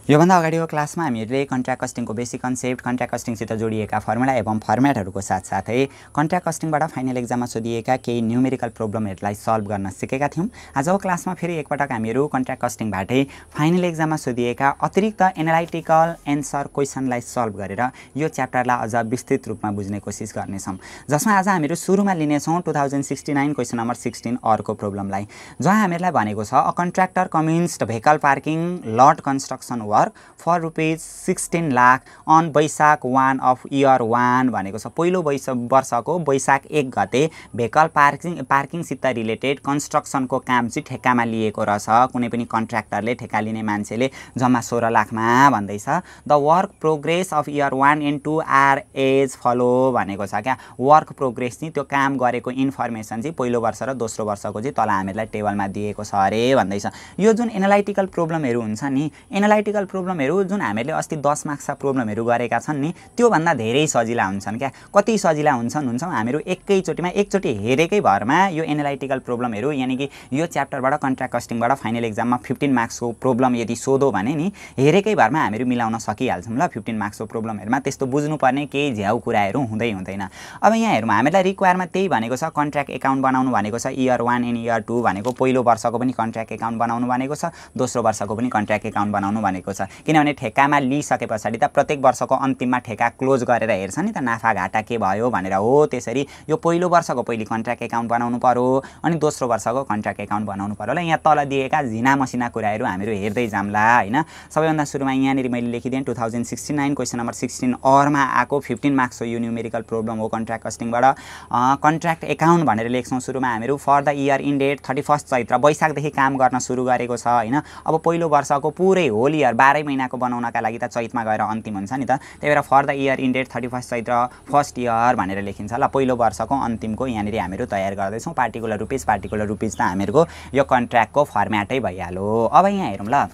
योभन्दा अगाडिको क्लासमा हामीले कन्ट्र्याक्ट कस्टिङको बेसिक कन्सेप्ट, कन्ट्र्याक्ट कस्टिङसित जोडिएका फर्मुला एवं फर्म्याटहरूको साथसाथै कन्ट्र्याक्ट कस्टिङबाट फाइनल एक्जाममा सोधिएका केही न्युमेरिकल प्रोब्लमहरूलाई सल्भ गर्न सिकेका थियौँ। आजको क्लासमा फेरि एकपटक हामीहरू कन्ट्र्याक्ट कस्टिङबाटै फाइनल एक्जाममा सोधिएका अतिरिक्त एनालाइटिकल एन्सर क्वेसनलाई सल्भ गरेर यो च्याप्टरलाई अझ विस्तृत रूपमा बुझ्ने कोसिस गर्नेछौँ, जसमा आज हामीहरू सुरुमा लिनेछौँ 2069 क्वेसन नम्बर 16 अर्को प्रोब्लमलाई, जहाँ हामीहरूलाई भनेको छ a contractor commenced vehicle parking lot construction work for rupees 16 lakh on Baishakh 1 of year 1 भनेको छ। पहिलो वर्षको वैशाख 1 गते भेहिकल पार्किङसित रिलेटेड कन्स्ट्रक्सनको काम चाहिँ ठेक्कामा लिएको रहेछ। कुनै पनि कन्ट्र्याक्टरले ठेक्का लिने मान्छेले जम्मा 16 लाखमा भन्दैछ। The work progress of year 1 and 2 are as follow भनेको छ क्या। वर्क प्रोग्रेस चाहिँ त्यो काम गरेको इन्फर्मेसन चाहिँ पहिलो वर्ष र दोस्रो वर्षको चाहिँ तल हामीहरूलाई टेबलमा दिएको छ अरे भन्दैछ। यो जुन एनालाइटिकल प्रोब्लमहरू हुन्छ नि, एनालाइटिकल प्रोब्लमहरू जुन हामीले अस्ति 10 मार्क्सका प्रोब्लमहरू गरेका छन् नि, त्योभन्दा धेरै सजिला हुन्छन् क्या। कति सजिला हुन्छन् हामीहरू एकचोटि हेरेकै भरमा यो एनालाइटिकल प्रोब्लमहरू, यानि कि यो च्याप्टरबाट कन्ट्र्याक्ट कस्टिङबाट फाइनल एक्जाममा 15 मार्क्सको प्रोब्लम यदि सोधो भने नि हेरेकै भरमा हामीहरू मिलाउन सकिहाल्छौँ ल। 15 मार्क्सको प्रोब्लमहरूमा त्यस्तो बुझ्नुपर्ने केही झ्याउ कुराहरू हुँदैन। अब यहाँ हेरौँ, हामीलाई रिक्वायरमा त्यही भनेको छ, कन्ट्र्याक्ट एकाउन्ट बनाउनु भनेको छ। इयर 1 एन्ड इयर 2 भनेको पहिलो वर्षको पनि कन्ट्र्याक्ट एकाउन्ट बनाउनु भनेको छ, दोस्रो वर्षको पनि कन्ट्र्याक्ट एकाउन्ट बनाउनु भनेको छ। किनभने ठेक्कामा लिइसके पछाडि त प्रत्येक वर्षको अन्तिममा ठेक्का क्लोज गरेर हेर्छ नि त, नाफा घाटा के भयो भनेर। हो त्यसरी यो पहिलो वर्षको पहिले कन्ट्र्याक्ट एकाउन्ट बनाउनु पर्यो, अनि दोस्रो वर्षको कन्ट्र्याक्ट एकाउन्ट बनाउनु पर्यो ल। यहाँ तल दिएका झिना मसिना कुराहरू हामीहरू हेर्दै जाम्ला हैन। सबैभन्दा सुरुमा यहाँनिर मैले लेखिदिएँ 2069 क्वेसन नम्बर 16 अरमा आएको 15 मार्क्सको यो न्युमेरिकल प्रोब्लम हो कन्ट्र्याक्ट कस्टिङबाट। कन्ट्र्याक्ट एकाउन्ट भनेर लेख्छौँ सुरुमा हामीहरू। फर द इयर इन्डेड 31 चैत्र, वैशाखदेखि काम गर्न सुरु गरेको छ हैन। अब पहिलो वर्षको पुरै होल इयर 12 महिनाको बनाउनका लागि त चैतमा गएर अन्तिम हुन्छ नि त, त्यही भएर for the year ended 31 Chaitra first year भनेर लेखिन्छ ल। पहिलो वर्षको अन्तिमको यहाँनिर हामीहरू तयार गर्दैछौँ। पार्टिकुलर रुपिज त हामीहरूको यो कन्ट्र्याक्टको फर्म्याटै भइहाल्यो। अब यहाँ हेरौँ ल,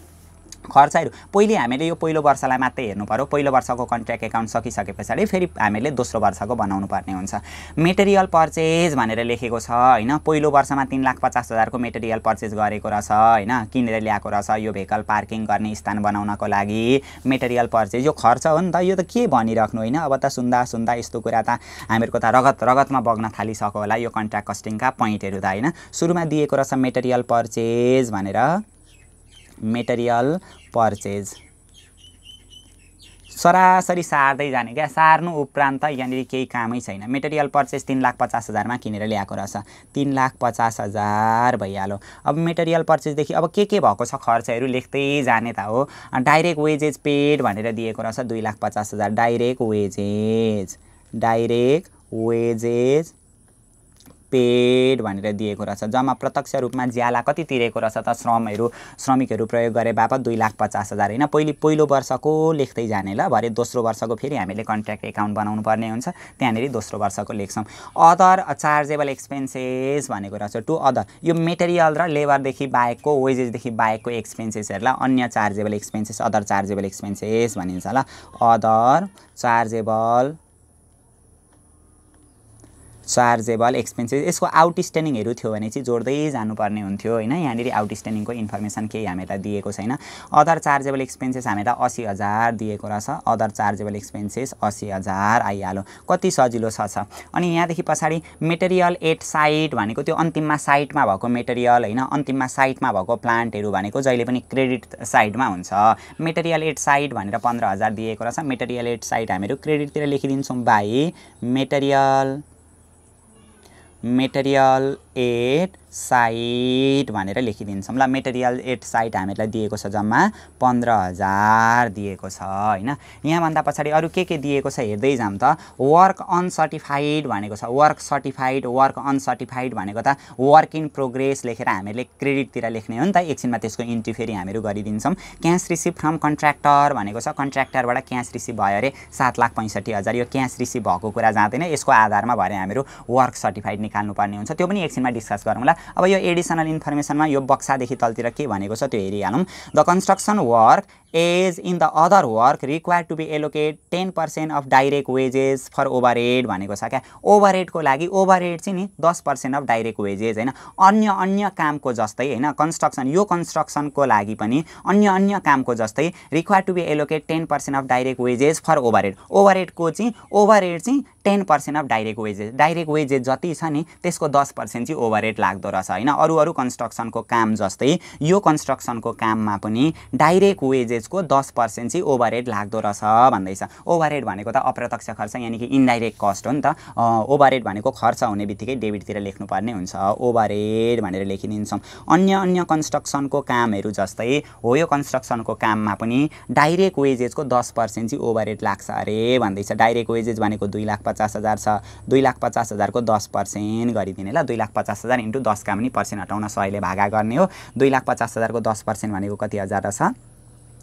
खर्चहरू पहिले हामीले यो पहिलो वर्षलाई मात्रै हेर्नु पर्यो। पहिलो वर्षको कन्ट्र्याक्ट एकाउन्ट सकिसके पछाडि फेरि हामीले दोस्रो वर्षको बनाउनु पर्ने हुन्छ। मेटेरियल पर्चेज भनेर लेखेको छ हैन। पहिलो वर्षमा 3,50,000 को मेटेरियल पर्चेज गरेको रहेछ हैन, किनेर ल्याएको रहेछ यो भेहिकल पार्किङ गर्ने स्थान बनाउनको लागि। मेटेरियल पर्चेज यो खर्च हो नि त, यो त के भनिराख्नु हैन। अब त सुन्दा यस्तो कुरा त हामीहरूको त रगतमा बग्न थालिसक्यो होला यो कन्ट्र्याक्ट कस्टिङका पोइन्टहरू त हैन। सुरुमा दिएको रहेछ मेटेरियल पर्चेज भनेर, मेटेरियल पर्चेज सरासरी सार्दै जाने क्या। सार्नु उपरान्त यहाँनिर केही कामै छैन। मेटेरियल पर्चेज 3,50,000 मा किनेर ल्याएको रहेछ, 3,50,000 भइहाल्यो। अब मेटेरियल पर्चेजदेखि अब के भएको छ खर्चहरू लेख्दै जाने त हो। डाइरेक्ट वेजेज पेड भनेर दिएको रहेछ 2,50,000। डाइरेक्ट वेजेज पेड भनेर दिएको रहेछ। जम्मा प्रत्यक्ष रूपमा ज्याला कति तिरेको रहेछ त, श्रमिकहरू प्रयोग गरे बापत 2,50,000 हैन। पहिलो वर्षको लेख्दै जाने ल। भरे दोस्रो वर्षको फेरि हामीले कन्ट्र्याक्ट एकाउन्ट बनाउनु पर्ने हुन्छ, त्यहाँनिर दोस्रो वर्षको लेख्छौँ। अदर चार्जेबल एक्सपेन्सेस भनेको रहेछ टु अदर, यो मेटेरियल र लेबरदेखि बाहेकको वेजेसदेखि बाहेकको एक्सपेन्सेसहरूलाई अन्य chargeable expenses, other chargeable expenses भनिन्छ ल। Other chargeable expenses. यसको आउटस्ट्यान्डिङहरू थियो भने चाहिँ जोड्दै जानुपर्ने हुन्थ्यो हैन। यहाँनिर आउटस्ट्यान्डिङको इन्फर्मेसन केही हामीलाई दिएको छैन। अदर चार्जेबल एक्सपेन्सेस हामीलाई 80,000 दिएको रहेछ। अदर चार्जेबल एक्सपेन्सेस 80,000 आइहाल्यो। कति सजिलो छ। अनि यहाँदेखि पछाडि मेटेरियल एट साइट भनेको त्यो अन्तिममा साइटमा भएको मेटेरियल हैन। अन्तिममा साइटमा भएको प्लान्टहरू भनेको जहिले पनि क्रेडिट साइडमा हुन्छ। मेटेरियल एट साइट भनेर 15,000 दिएको रहेछ। मेटेरियल एट साइट हामीहरू क्रेडिटतिर लेखिदिन्छौँ बाई मेटेरियल एट साइट भनेर लेखिदिन्छौँ ल। मेटेरियल एट साइट हामीलाई दिएको छ जम्मा 15,000 दिएको छ हैन। यहाँभन्दा पछाडि अरू के दिएको छ हेर्दै जाम त। वर्क अनसर्टिफाइड भनेको छ। वर्क सर्टिफाइड, वर्क अनसर्टिफाइड भनेको त वर्क इन प्रोग्रेस लेखेर हामीले क्रेडिटतिर लेख्ने हो नि त। एकछिनमा त्यसको इन्ट्री फेरि हामीहरू गरिदिन्छौँ। क्यास रिसिभ फ्रम कन्ट्र्याक्टर भनेको छ। कन्ट्र्याक्टरबाट क्यास रिसिभ भयो अरे 7,65,000। यो क्यास रिसिभ भएको कुरा जाँदैन, यसको आधारमा भरे हामीहरू वर्क सर्टिफाइड निकाल्नु पर्ने हुन्छ। त्यो पनि एकछिनमा डिस्कस गरौँला। अब यो एडिसनल इन्फर्मेसनमा यो बक्सादेखि तलतिर के भनेको छ त्यो हेरिहालौँ। The construction work as in the other work required to be allocate 10% of direct wages for overhead भनेको छ क्या। ओभरहेडको लागि ओभरहेड चाहिँ नि 10% अफ डाइरेक्ट वेजेस होइन, अन्य कामको जस्तै होइन, कन्स्ट्रक्सन यो कन्स्ट्रक्सनको लागि पनि अन्य कामको जस्तै required to be allocate 10% of direct wages for overhead. Overhead चाहिँ 10% अफ डाइरेक्ट वेजेस जति छ नि त्यसको 10% चाहिँ ओभरहेड लाग्दो रहेछ होइन। अरू कन्स्ट्रक्सनको काम जस्तै यो कन्स्ट्रक्सनको काममा पनि डाइरेक्ट वेजेसको 10% चाहिँ ओभरहेड लाग्दो रहेछ भन्दैछ। ओभरहेड भनेको त अप्रत्यक्ष खर्च यानि कि इन्डाइरेक्ट कस्ट हो नि त। ओभरहेड भनेको खर्च हुने बित्तिकै डेबिटतिर लेख्नुपर्ने हुन्छ, ओभरहेड भनेर लेखिदिन्छौँ। अन्य कन्स्ट्रक्सनको कामहरू जस्तै हो यो कन्स्ट्रक्सनको काममा पनि डाइरेक्ट वेजेसको 10% चाहिँ ओभरहेड लाग्छ अरे भन्दैछ। डाइरेक्ट वेजेस भनेको 2,50,000 छ, 2,50,000 को 10% गरिदिने ल। 2,50,000 इन्टु 10 का पनि पर्सेन्ट हटाउन 100 ले भागा गर्ने हो। 2,50,000 को 10% भनेको कति हजार छ?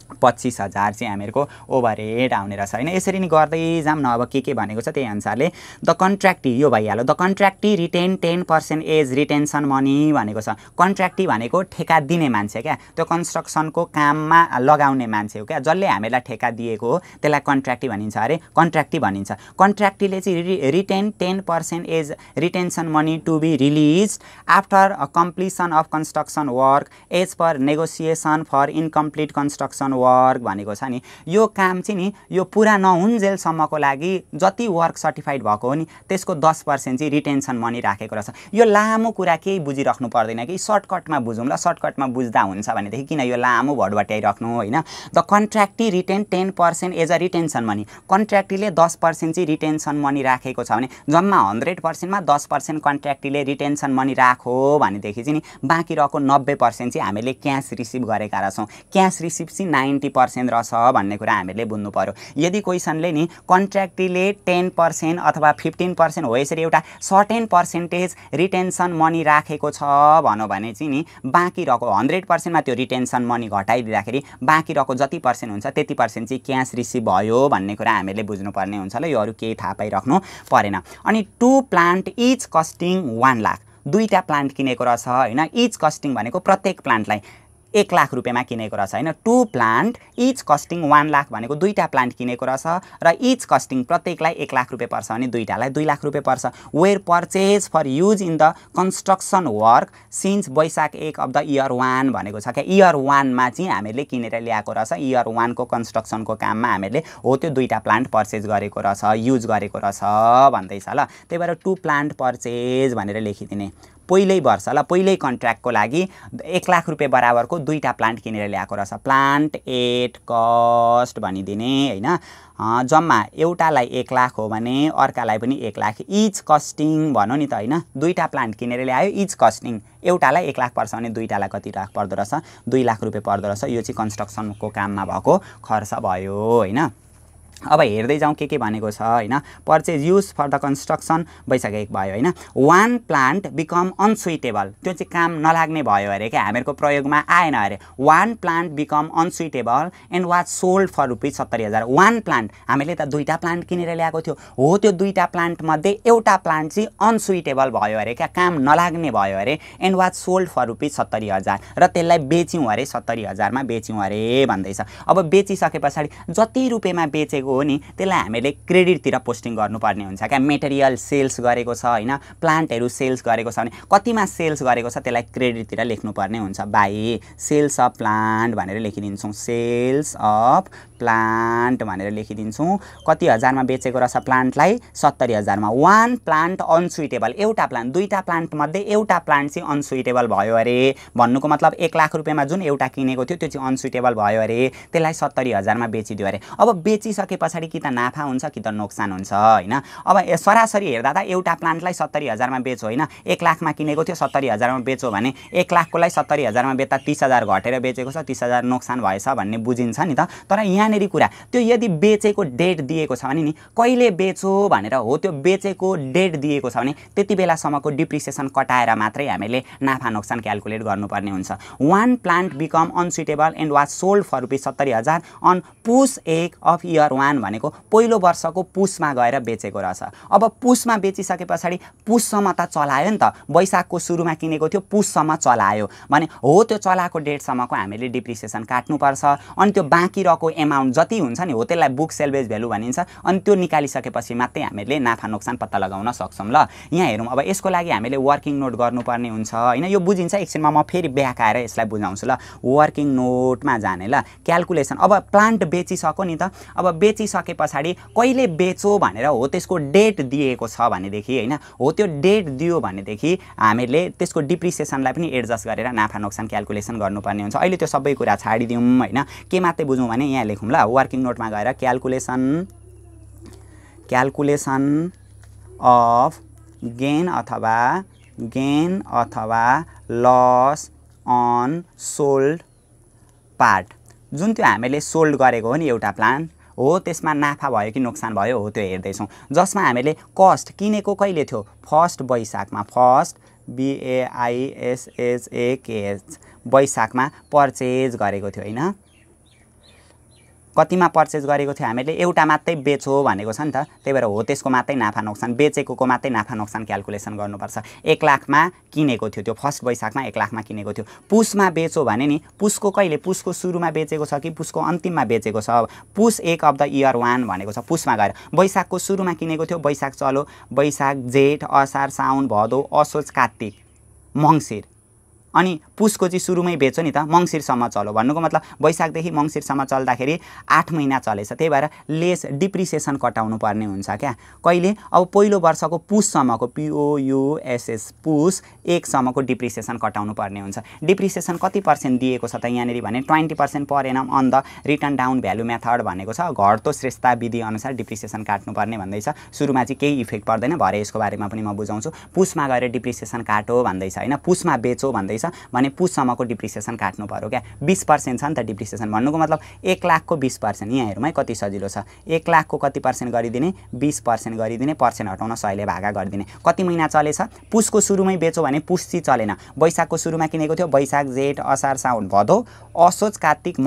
25,000 चाहिँ हामीहरूको ओभरहेड आउने रहेछ होइन। यसरी नै गर्दै जाऊँ न। अब के भनेको छ त्यही अनुसारले द कन्ट्र्याक्टी यो भइहाल्यो। The contractee retain 10% as retention money भनेको छ। कन्ट्र्याक्टी भनेको ठेका दिने मान्छे क्या, त्यो कन्स्ट्रक्सनको काममा लगाउने मान्छे हो क्या। जसले हामीलाई ठेका दिएको हो त्यसलाई कन्ट्र्याक्टी भनिन्छ अरे, कन्ट्र्याक्टी भनिन्छ। कन्ट्र्याक्टीले चाहिँ retain 10% as retention money to be release after completion of construction work as per negotiation for incomplete construction work भनेको छ नि। यो काम चाहिँ नि यो पुरा नहुन्जेलसम्मको लागि जति वर्क सर्टिफाइड भएको हो नि त्यसको 10% चाहिँ रिटेन्सन मनी राखेको रहेछ। यो लामो कुरा केही बुझिराख्नु पर्दैन कि सर्टकटमा बुझौँ ल। सर्टकटमा बुझ्दा हुन्छ भनेदेखि किन यो लामो भडभट्याइराख्नु होइन। The contractee retain 10% as a retention money. कन्ट्र्याक्टीले 10% चाहिँ रिटेन्सन मनी राखेको छ भने जम्मा 100%मा 10% कन्ट्र्याक्टीले रिटेन्सन मनी राखो भनेदेखि चाहिँ नि बाँकी रहेको 90% चाहिँ हामीले क्यास रिसिभ गरेका रहेछौँ। क्यास रिसिभ चाहिँ 90% रहेछ भन्ने कुरा हामीले बुझ्नु पर्यो। यदि क्वेसनले नि कन्ट्र्याक्टीले 10% अथवा 15% हो यसरी एउटा सर्टेन पर्सेन्टेज रिटेन्सन मनी राखेको छ भनौँ भने चाहिँ नि बाँकी रहेको 100%मा त्यो रिटेन्सन मनी घटाइदिँदाखेरि बाँकी रहेको जति पर्सेन्ट हुन्छ त्यति पर्सेन्ट चाहिँ क्यास रिसिभ भयो भन्ने कुरा हामीले बुझ्नुपर्ने हुन्छ ल। यो अरू केही थाहा पाइराख्नु परेन। अनि two plant each costing 1 lakh. दुईटा प्लान्ट किनेको रहेछ होइन। इच कस्टिङ भनेको प्रत्येक प्लान्टलाई 1 लाख रुपियाँमा किनेको रहेछ होइन। Two plant each costing 1 lakh भनेको दुईटा प्लान्ट किनेको रहेछ र इच कस्टिङ प्रत्येकलाई 1 लाख रुपियाँ पर्छ भने दुईटालाई 2 लाख रुपियाँ पर्छ। Were purchase for use in the construction work since Baishakh 1 of the year 1 भनेको छ क्या। इयर 1 मा चाहिँ हामीले किनेर ल्याएको रहेछ। इयर 1 को कन्स्ट्रक्सनको काममा हामीले हो त्यो दुईटा प्लान्ट पर्चेज गरेको रहेछ, युज गरेको रहेछ भन्दैछ ल। त्यही भएर टु प्लान्ट पर्चेज भनेर लेखिदिने। पहिल्यै वर्ष ल, पहिल्यै कन्ट्र्याक्टको लागि 1 लाख रुपियाँ बराबरको दुईटा प्लान्ट किनेर ल्याएको रहेछ। प्लान्ट एट कस्ट भनिदिने होइन। जम्मा एउटालाई 1 लाख हो भने अर्कालाई पनि 1 लाख। इच कस्टिङ भनौँ नि त होइन। दुईटा प्लान्ट किनेर ल्यायो, इच कस्टिङ एउटालाई 1 लाख पर्छ भने दुईटालाई कति लाख पर्दो रहेछ? 2 लाख रुपियाँ पर्दो रहेछ। यो चाहिँ कन्स्ट्रक्सनको काममा भएको खर्च भयो होइन। अब हेर्दै जाउँ के भनेको छ होइन। Purchase use for the construction Baishakh 1 भयो होइन। 1 प्लान्ट बिकम अनसुइटेबल, त्यो चाहिँ काम नलाग्ने भयो अरे क्या, हामीहरूको प्रयोगमा आएन अरे। 1 plant become unsuitable and was sold for rupees 70,000। 1 plant हामीले त दुईटा प्लान्ट किनेर ल्याएको थियो हो, त्यो दुईटा प्लान्ट मध्ये एउटा प्लान्ट चाहिँ अनसुइटेबल भयो अरे क्या, काम नलाग्ने भयो अरे। And was sold for rupees 70,000 र त्यसलाई बेच्यौँ अरे 70,000मा बेच्यौँ अरे भन्दैछ। अब बेचिसके पछाडि जति रुपियाँमा बेचेको हो नि त्यसलाई हामीले क्रेडिटतिर पोस्टिङ गर्नुपर्ने हुन्छ क्या। मेटेरियल सेल्स गरेको छ होइन, प्लान्टहरू सेल्स गरेको छ भने कतिमा सेल्स गरेको छ त्यसलाई क्रेडिटतिर लेख्नुपर्ने हुन्छ। बाई सेल्स अफ प्लान्ट भनेर लेखिदिन्छौँ। सेल्स अफ प्लान्ट भनेर लेखिदिन्छौँ। कति हजारमा बेचेको रहेछ प्लान्टलाई? 70,000मा। 1 प्लान्ट अनसुइटेबल, एउटा प्लान्ट, दुईटा प्लान्ट मध्ये एउटा प्लान्ट चाहिँ अनसुइटेबल भयो अरे भन्नुको मतलब 1 लाख रुपियाँमा जुन एउटा किनेको थियो त्यो चाहिँ अनसुइटेबल भयो अरे, त्यसलाई 70,000मा बेचिदियो अरे। अब बेचिसके पछाडि कि त नाफा हुन्छ कि त नोक्सान हुन्छ होइन। अब सरासरी हेर्दा त एउटा प्लान्टलाई 70,000मा बेच्यो होइन। 1 लाखमा किनेको थियो 70,000मा बेच्यो भने 1 लाखकोलाई 70,000मा बेच्दा 30,000 घटेर बेचेको छ, 30,000 नोक्सान भएछ भन्ने बुझिन्छ नि त। तर यहाँनेरि कुरा त्यो यदि बेचेको डेट दिएको छ भने नि कहिले बेचो भनेर हो, त्यो बेचेको डेट दिएको छ भने त्यति बेलासम्मको डिप्रिसिएसन कटाएर मात्रै हामीले नाफा नोक्सान क्याल्कुलेट गर्नुपर्ने हुन्छ। 1 plant become unsuitable and was sold for rupees 70,000 on Poush 1 of year 1 one भनेको पहिलो वर्षको पुसमा गएर बेचेको रहेछ। अब पुसमा बेचिसके पछाडि पुससम्म त चलायो नि त, वैशाखको सुरुमा किनेको थियो पुससम्म चलायो भने हो त्यो चलाएको डेटसम्मको हामीले डिप्रिसिएसन काट्नुपर्छ। अनि त्यो बाँकी रहेको एमाउन्ट जति हुन्छ नि हो त्यसलाई बुक सेल्वेज भ्यालु भनिन्छ। अनि त्यो निकालिसकेपछि मात्रै हामीले नाफा नोक्सान पत्ता लगाउन सक्छौँ। ल यहाँ हेरौँ, अब यसको लागि हामीले वर्किङ नोट गर्नुपर्ने हुन्छ होइन। यो बुझिन्छ, एकछिनमा म फेरि ब्याक आएर यसलाई बुझाउँछु। ल वर्किङ नोटमा जाने, ल क्यालकुलेसन। अब प्लान्ट बेचिसक्यो नि त, अब बेचिसके पछाडि कहिले बेचो भनेर हो त्यसको डेट दिएको छ भनेदेखि होइन, हो त्यो डेट दियो भनेदेखि हामीले त्यसको डिप्रिसिएसनलाई पनि एडजस्ट गरेर नाफा नोक्सान क्यालकुलेसन गर्नुपर्ने हुन्छ। अहिले त्यो सबै कुरा छाडिदिउँ होइन, के मात्रै बुझौँ भने यहाँ लेखौँ। ल वर्किङ नोटमा गएर क्यालकुलेसन अफ गेन अथवा लस अन सोल्ड पार्ट, जुन त्यो हामीले सोल्ड गरेको हो नि एउटा प्लान्ट हो त्यसमा नाफा भयो कि नोक्सान भयो हो त्यो हेर्दैछौँ। जसमा हामीले कस्ट किनेको कहिले थियो, फर्स्ट वैशाखमा, फर्स्ट BAISHAKH वैशाखमा पर्चेज गरेको थियो होइन। कतिमा पर्चेज गरेको थियो हामीले, एउटा मात्रै बेचो भनेको छ नि त, त्यही भएर हो त्यसको मात्रै नाफा नोक्सान, बेचेको मात्रै नाफा नोक्सान क्यालकुलेसन गर्नुपर्छ। 1 लाखमा किनेको थियो, त्यो फर्स्ट वैशाखमा 1 लाखमा किनेको थियो। पुसमा बेचो भने नि पुसको कहिले, पुसको सुरुमा बेचेको छ कि पुसको अन्तिममा बेचेको छ। पुस 1 अफ द इयर 1 भनेको छ, पुसमा गएर। वैशाखको सुरुमा किनेको थियो, वैशाख चलो, वैशाख जेठ असार साउन भदौ असोज कार्तिक मङ्सिर, अनि पुसको चाहिँ सुरुमै बेच्यो नि त, मङ्सिरसम्म चलो भन्नुको मतलब वैशाखदेखि मङ्सिरसम्म चल्दाखेरि 8 महिना चलेछ। त्यही भएर लेस डिप्रिसिएसन कटाउनु पर्ने हुन्छ क्या। कहिले, अब पहिलो वर्षको पुससम्मको, POUSS पुस 1 सम्मको डिप्रिसिएसन कटाउनु पर्ने हुन्छ। डिप्रिसिएसन कति पर्सेन्ट दिएको छ त यहाँनिर भने 20% per annum on the written down value method भनेको छ। घट्दो श्रेष्ठता विधि अनुसार डिप्रिसिएसन काट्नुपर्ने भन्दैछ। सुरुमा चाहिँ केही इफेक्ट पर्दैन, भरे यसको बारेमा पनि म बुझाउँछु। पुसमा गएर डिप्रिसिएसन काटो भन्दैछ होइन, पुसमा बेचो भन्दैछ भने पुससम्मको डिप्रिसिएसन काट्नु पर्यो क्या। 20% छ नि त डिप्रिसिएसन, भन्नुको मतलब 1 लाखको 20%। यहाँ हेरौँ है कति सजिलो छ, 1 लाखको कति पर्सेन्ट गरिदिने, 20% गरिदिने, पर्सेन्ट हटाउन 100 ले भागा गरिदिने। कति महिना चलेछ, पुसको सुरुमै बेचो भने पुस चाहिँ चलेन, वैशाखको सुरुमा किनेको थियो, वैशाख जेठ असार साउन भदौ असोज कार्तिक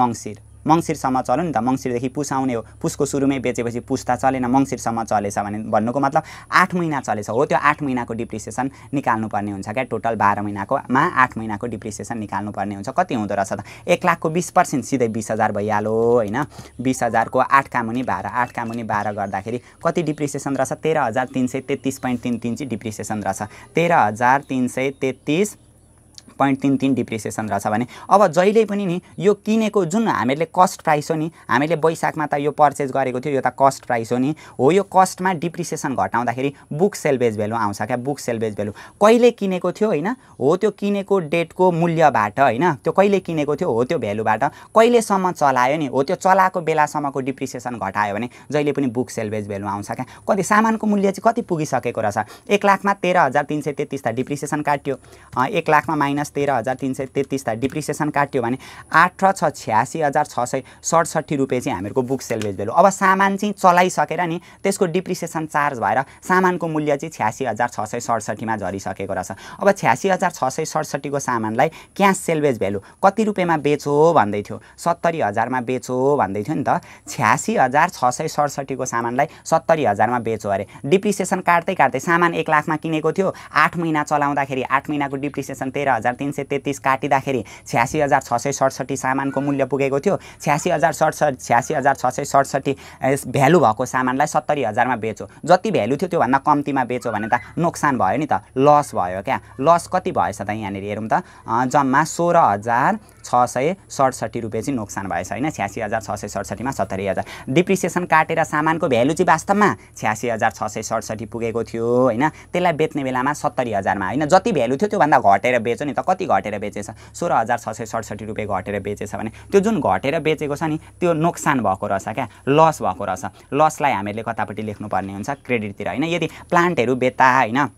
मङ्सिरसम्म चल्यो नि त, मङ्सिरदेखि पुस आउने हो, पुसको सुरुमै बेचेपछि पुस त चलेन, मङ्सिरसम्म चलेछ भने भन्नुको मतलब 8 महिना चलेछ हो। त्यो 8 महिनाको डिप्रिसिएसन निकाल्नुपर्ने हुन्छ क्या। टोटल 12 महिनाकोमा 8 महिनाको डिप्रिसिएसन निकाल्नुपर्ने हुन्छ। कति हुँदो रहेछ त, 1 लाखको 20% सिधै 20,000 भइहाल्यो होइन। 20,000 को 8 का मुनि 12, 8 का मुनि 12 गर्दाखेरि कति डिप्रिसिएसन रहेछ, 13,333.33 चाहिँ डिप्रिसिएसन रहेछ। 13,333.33 डिप्रिसिएसन रहेछ भने अब जहिले पनि नि यो किनेको जुन हामीले कस्ट प्राइस हो नि, हामीले वैशाखमा त यो पर्चेज गरेको थियो, यो त कस्ट प्राइस हो नि हो। यो कस्टमा डिप्रिसिएसन घटाउँदाखेरि बुक सेल्वेज भ्यालु आउँछ क्या, बुक सेल्वेज भ्यालु। कहिले किनेको थियो होइन, हो त्यो किनेको डेटको मूल्यबाट होइन, त्यो कहिले किनेको थियो हो त्यो भ्यालुबाट कहिलेसम्म चलायो नि हो त्यो चलाएको बेलासम्मको डिप्रिसिएसन घटायो भने जहिले पनि बुक सेल्वेज भ्यालु आउँछ क्या। कति सामानको मूल्य चाहिँ कति पुगिसकेको रहेछ, 1 लाखमा 13,333 त डिप्रिसिएसन काट्यो, 1 लाखमा माइनस 13,333 त डिप्रिसिएसन काट्यो भने 8 र 6 86,667 रुपियाँ चाहिँ हामीहरूको बुक सेल्वेज भ्यालु। अब सामान चाहिँ चलाइसकेर नि त्यसको डिप्रिसिएसन चार्ज भएर सामानको मूल्य चाहिँ 86,667 मा झरिसकेको रहेछ। अब 86,667 को सामानलाई क्यास सेल्वेज भ्यालु कति रुपियाँमा बेचो भन्दै थियो, 70,000 मा बेचो भन्दै थियो नि त। 86,667 को सामानलाई 70,000 मा बेचो अरे। डिप्रिसिएसन काट्दै काट्दै सामान 1 लाखमा किनेको थियो, 8 महिना चलाउँदाखेरि 8 महिनाको डिप्रिसिएसन 13,333 काटिँदाखेरि 86,667 सामानको मूल्य पुगेको थियो। 86,667 भ्यालु भएको सामानलाई 70,000 मा बेचो। जति भ्यालु थियो त्योभन्दा कम्तीमा बेचो भने त नोक्सान भयो नि त, लस भयो क्या। लस कति भएछ त यहाँनिर हेरौँ त, जम्मा 16,667 रुपियाँ चाहिँ नोक्सान भएछ होइन। 86,667 मा 70,000 डिप्रिसिएसन काटेर सामानको भ्यालु चाहिँ वास्तवमा 86,667 पुगेको थियो होइन। त्यसलाई बेच्ने बेलामा 70,000 मा होइन, जति भ्यालु थियो त्योभन्दा घटेर बेच्यो नि त। कति घटेर बेचेछ, 16,667 रुपियाँ घटेर बेचेछ भने त्यो जुन घटेर बेचेको छ नि त्यो नोक्सान भएको रहेछ क्या, लस भएको रहेछ। लसलाई हामीले कतापट्टि लेख्नुपर्ने हुन्छ, क्रेडिटतिर होइन। यदि प्लान्टहरू बेच्दा होइन,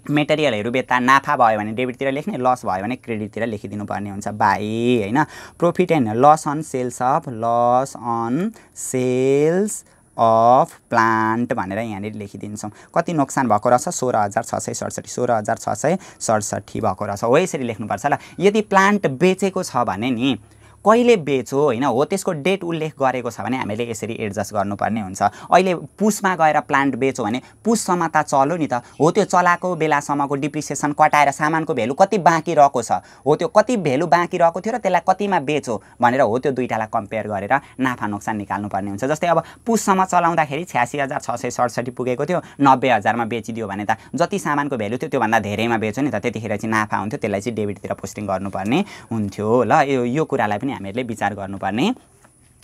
मेटेरियलहरू बेच्दा नाफा भयो भने डेबिटतिर लेख्ने, लस भयो भने क्रेडिटतिर लेखिदिनु पर्ने हुन्छ बाई होइन। Profit and loss on sales of plant भनेर यहाँनिर लेखिदिन्छौँ। कति नोक्सान भएको रहेछ, 16,667 भएको रहेछ हो। यसरी लेख्नुपर्छ ल। यदि प्लान्ट बेचेको छ भने नि कहिले बेच्यो होइन हो त्यसको डेट उल्लेख गरेको छ भने हामीले यसरी एडजस्ट गर्नुपर्ने हुन्छ। अहिले पुसमा गएर प्लान्ट बेच्यो भने पुससम्म त चल्यो नि त, हो त्यो चलाएको बेलासम्मको डिप्रिसिएसन कटाएर सामानको भेल्यु कति बाँकी रहेको छ, हो त्यो कति भेल्यु बाँकी रहेको थियो र त्यसलाई कतिमा बेच्यो भनेर हो त्यो दुईटालाई कम्पेयर गरेर नाफा नोक्सान निकाल्नुपर्ने हुन्छ। जस्तै अब पुससम्म चलाउँदाखेरि 86,667 पुगेको थियो, 90,000मा बेचिदियो भने त जति सामानको भेल्यु थियो त्योभन्दा धेरैमा बेच्यो नि त, त्यतिखेर चाहिँ नाफा हुन्थ्यो, त्यसलाई चाहिँ डेबिटतिर पोस्टिङ गर्नुपर्ने हुन्थ्यो। ल यो कुरालाई पनि हामीले विचार गर्नुपर्ने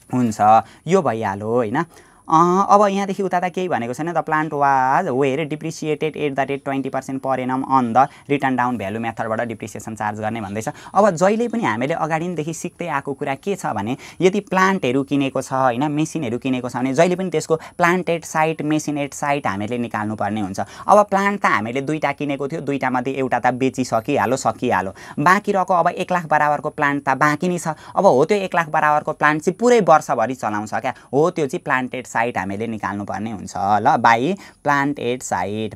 हुन्छ। यो भइहाल्यो होइन। अब यहाँदेखि उता त केही भनेको छैन। The plant was were depreciated at the rate 20% per annum on the written down value मेथडबाट डिप्रिसिएसन चार्ज गर्ने भन्दैछ। अब जहिले पनि हामीले अगाडिदेखि सिक्दै आएको कुरा के छ भने यदि प्लान्टहरू किनेको छ होइन, मेसिनहरू किनेको छ भने जहिले पनि त्यसको प्लान्टेड साइट मेसिनेड साइट हामीले निकाल्नुपर्ने हुन्छ। अब प्लान्ट त हामीले दुईवटा किनेको थियो, दुईवटामध्ये एउटा त सकिहाल्यो, बाँकी रहेको अब 1 लाख बराबरको प्लान्ट त बाँकी नै छ। अब हो त्यो 1 लाख बराबरको प्लान्ट चाहिँ पुरै वर्षभरि चलाउँछ क्या, हो त्यो चाहिँ प्लान्टेड साइट हामीले निकाल्नुपर्ने हुन्छ। ल बाई प्लान्टेड साइट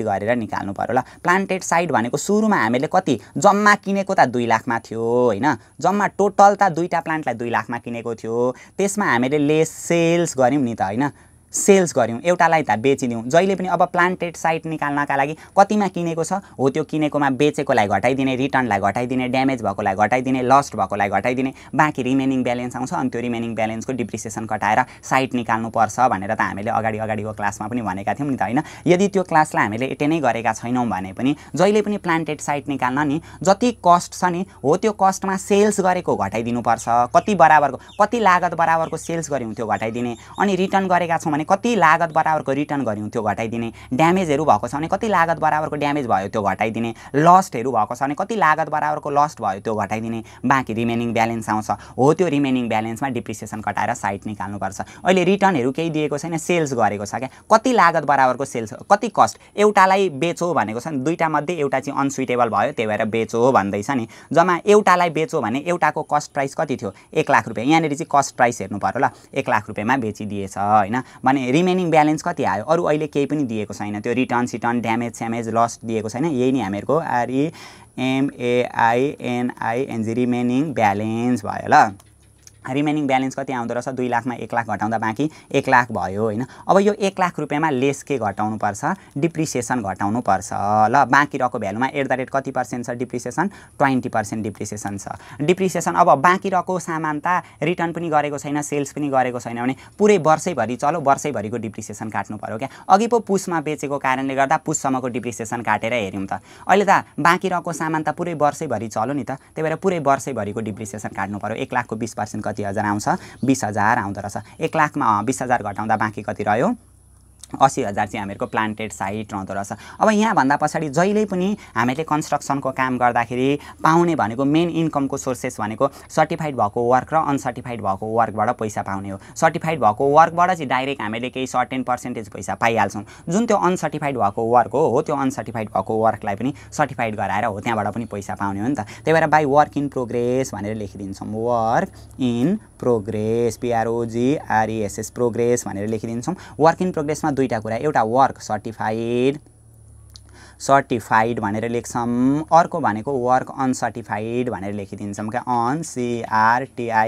गरेर निकाल्नु पर्यो। ल प्लान्टेड साइट भनेको सुरुमा हामीले कति जम्मा किनेको त 2 लाखमा थियो होइन, जम्मा टोटल त दुईटा प्लान्टलाई 2 लाखमा किनेको थियो, त्यसमा हामीले लेस सेल्स गऱ्यौँ नि त होइन, सेल्स गऱ्यौँ, एउटालाई त बेचिदिउँ। जहिले पनि अब प्लान्टेड साइट निकाल्नका लागि कतिमा किनेको छ हो त्यो किनेकोमा बेचेकोलाई घटाइदिने, रिटर्नलाई घटाइदिने, ड्यामेज भएकोलाई घटाइदिने, लस्ट भएकोलाई घटाइदिने, बाँकी रिमेनिङ ब्यालेन्स आउँछ। अनि त्यो रिमेनिङ ब्यालेन्सको डिप्रिसिएसन कटाएर साइट निकाल्नुपर्छ भनेर त हामीले अगाडिको क्लासमा पनि भनेका थियौँ नि त होइन। यदि त्यो क्लासलाई हामीले एटेन्ड नै गरेका छैनौँ भने पनि जहिले पनि प्लान्टेड साइट निकाल्न नि जति कस्ट छ नि हो त्यो कस्टमा सेल्स गरेको घटाइदिनुपर्छ, कति बराबरको कति लागत बराबरको सेल्स गऱ्यौँ त्यो घटाइदिने, अनि रिटर्न गरेका छौँ कति लागत बराबरको रिटर्न गऱ्यौँ त्यो घटाइदिने, ड्यामेजहरू भएको छ भने कति लागत बराबरको ड्यामेज भयो त्यो घटाइदिने, लस्टहरू भएको छ भने कति लागत बराबरको लस्ट भयो त्यो घटाइदिने, बाँकी रिमेनिङ ब्यालेन्स आउँछ। हो त्यो रिमेनिङ ब्यालेन्समा डिप्रिसिएसन कटाएर साइट निकाल्नुपर्छ। अहिले रिटर्नहरू केही दिएको छैन, सेल्स गरेको छ क्या, कति लागत बराबरको सेल्स, कति कस्ट, एउटालाई बेचो भनेको छ नि, दुईटा मध्ये एउटा चाहिँ अनसुइटेबल भयो त्यही भएर बेचो भन्दैछ नि, जम्मा एउटालाई बेचो भने एउटाको कस्ट प्राइस कति थियो 1 लाख रुपियाँ, यहाँनिर चाहिँ कस्ट प्राइस हेर्नु पर्यो ल, 1 लाख रुपियाँमा बेचिदिएछ होइन, भने रिमेनिङ ब्यालेन्स कति आयो, अरू अहिले केही पनि दिएको छैन, त्यो रिटर्न सिटर्न ड्यामेज स्यामेज लस्ट दिएको छैन, यही नै हामीहरूको REMAINING रिमेनिङ ब्यालेन्स भयो ल। रिमेनिङ ब्यालेन्स कति आउँदो रहेछ 2 लाखमा 1 लाख घटाउँदा बाँकी 1 लाख भयो होइन। अब यो 1 लाख रुपियाँमा लेस के घटाउनु पर्छ, डिप्रिसिएसन घटाउनु पर्छ ल। बाँकी रहेको भ्यालुमा एट द रेट कति पर्सेन्ट छ डिप्रिसिएसन, 20% डिप्रिसिएसन छ। डिप्रिसिएसन अब बाँकी रहेको सामान त रिटर्न पनि गरेको छैन, सेल्स पनि गरेको छैन भने पुरै वर्षैभरि चल्यो, वर्षैभरिको डिप्रिसिएसन काट्नु पर्यो क्या। अघि पो पुसमा बेचेको कारणले गर्दा पुससम्मको डिप्रिसिएसन काटेर हेऱ्यौँ त, अहिले त बाँकी रहेको सामान त पुरै वर्षैभरि चल्यो नि त, त्यही भएर पुरै वर्षैभरिको डिप्रिसिएसन काट्नु पर्यो। 1 लाखको 20% कति हजार आउँछ, 20,000 आउँदो रहेछ। 1 लाखमा 20,000 घटाउँदा बाँकी कति रह्यो, 80,000 चाहिँ हामीहरूको प्लान्टेड साइट रहँदो रहेछ। अब यहाँभन्दा पछाडि जहिले पनि हामीले कन्स्ट्रक्सनको काम गर्दाखेरि पाउने भनेको मेन इन्कमको सोर्सेस भनेको सर्टिफाइड भएको वर्क र अनसर्टिफाइड भएको वर्कबाट पैसा पाउने हो। सर्टिफाइड भएको वर्कबाट चाहिँ डाइरेक्ट हामीले केही सर्टेन पर्सेन्टेज पैसा पाइहाल्छौँ, जुन त्यो अनसर्टिफाइड भएको वर्क हो त्यो अनसर्टिफाइड भएको वर्कलाई पनि सर्टिफाइड गराएर हो त्यहाँबाट पनि पैसा पाउने हो नि त। त्यही भएर बाई वर्क इन प्रोग्रेस भनेर लेखिदिन्छौँ, work in progress PROGRESS progress भनेर लेखिदिन्छौँ। वर्क इन प्रोग्रेसमा दुईटा कुरा, एउटा वर्क सर्टिफाइड भनेर लेख्छौँ, अर्को भनेको वर्क अनसर्टिफाइड भनेर लेखिदिन्छौँ क्या, UNCRTIFIED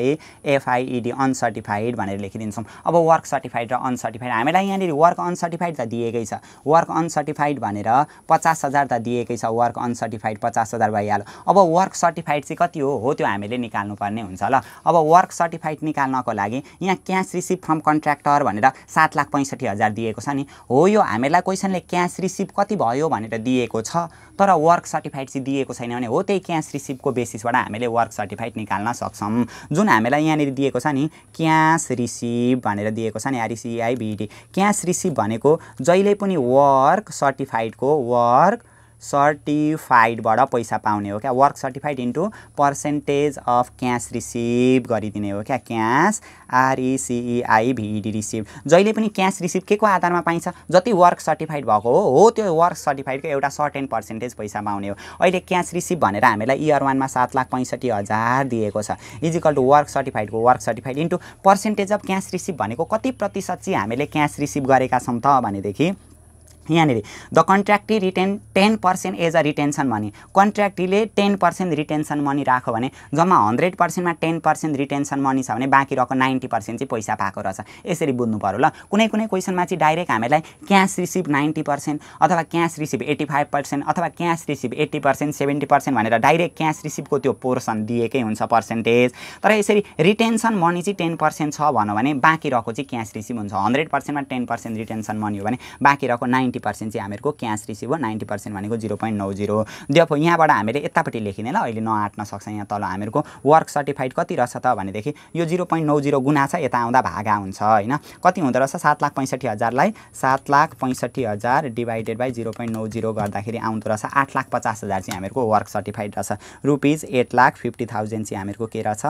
अनसर्टिफाइड भनेर लेखिदिन्छौँ। अब वर्क सर्टिफाइड र अनसर्टिफाइड हामीलाई यहाँनिर वर्क अनसर्टिफाइड त दिएकै छ, वर्क अनसर्टिफाइड भनेर 50,000 त दिएकै छ, वर्क अनसर्टिफाइड 50,000 भइहाल्यो। अब वर्क सर्टिफाइड चाहिँ कति हो त्यो हामीले निकाल्नु पर्ने हुन्छ ल। अब वर्क सर्टिफाइड निकाल्नको लागि यहाँ क्यास रिसिभ फ्रम कन्ट्र्याक्टर भनेर 7,65,000 दिएको छ नि, हो यो हामीलाई क्वेसनले क्यास रिसिभ कति भयो भनेर दिएको छ, तर वर्क सर्टिफाइड चाहिँ दिएको छैन भने हो त्यही क्यास रिसिभको बेसिसबाट हामीले वर्क सर्टिफाइड निकाल्न सक्छौँ। जुन हामीलाई यहाँनिर दिएको छ नि क्यास रिसिभ भनेर दिएको छ नि RECIBD, क्यास रिसिभ भनेको जहिले पनि वर्क सर्टिफाइडबाट पैसा पाउने हो क्या, work certified into percentage of cash receive गरिदिने हो क्या, क्यास RECIBD रिसिभ। जहिले पनि क्यास रिसिभ के को आधारमा पाइन्छ, जति वर्क सर्टिफाइड भएको हो त्यो वर्क सर्टिफाइडको एउटा सर्टेन पर्सेन्टेज पैसा पाउने हो। अहिले क्यास रिसिभ भनेर हामीलाई इयर 1मा 7,65,000 दिएको छ, इजिकल टु वर्क सर्टिफाइडको work certified into percentage of cash receive भनेको कति प्रतिशत चाहिँ हामीले क्यास रिसिभ गरेका छौँ त भनेदेखि यहाँनिर the contractee retain 10% as a retention money. कन्ट्र्याक्टीले 10% रिटेन्सन मनी राख्यो भने जम्मा 100% मा 10% रिटेन्सन मनी छ भने बाँकी रहेको 90% चाहिँ पैसा पाएको रहेछ। यसरी बुझ्नु पर्यो ल। कुनै कुनै क्वेसनमा चाहिँ डाइरेक्ट हामीलाई क्यास रिसिभ 90% अथवा क्यास रिसिभ 85% अथवा क्यास रिसिभ 80% 70% भनेर डाइरेक्ट क्यास रिसिभको त्यो पोर्सन दिएकै हुन्छ पर्सेन्टेज। तर यसरी रिटेन्सन मनी चाहिँ 10% छ भन्यो भने बाँकी रहेको चाहिँ क्यास रिसिभ हुन्छ। 100% मा 10% रिटेन्सन मनी हो भने बाँकी रहेको 90% चाहिँ हामीहरूको क्यास रिसिभ हो। 90% भनेको 0.90। देखो यहाँबाट हामीले यतापट्टि लेखिने ल, अहिले नआट्न सक्छ। यहाँ तल हामीहरूको वर्क सर्टिफाइड कति रहेछ त भनेदेखि यो 0.90 गुणा छ, यता आउँदा भागा हुन्छ हैन। कति हुँदो रहेछ 7,65,000लाई 7,65,000 डिभाइडेड बाई 0.90 गर्दाखेरि आउँदो रहेछ 8,50,000 चाहिँ हामीहरूको वर्क सर्टिफाइड रहेछ। रुपिज 8,50,000 चाहिँ हामीहरूको के रहेछ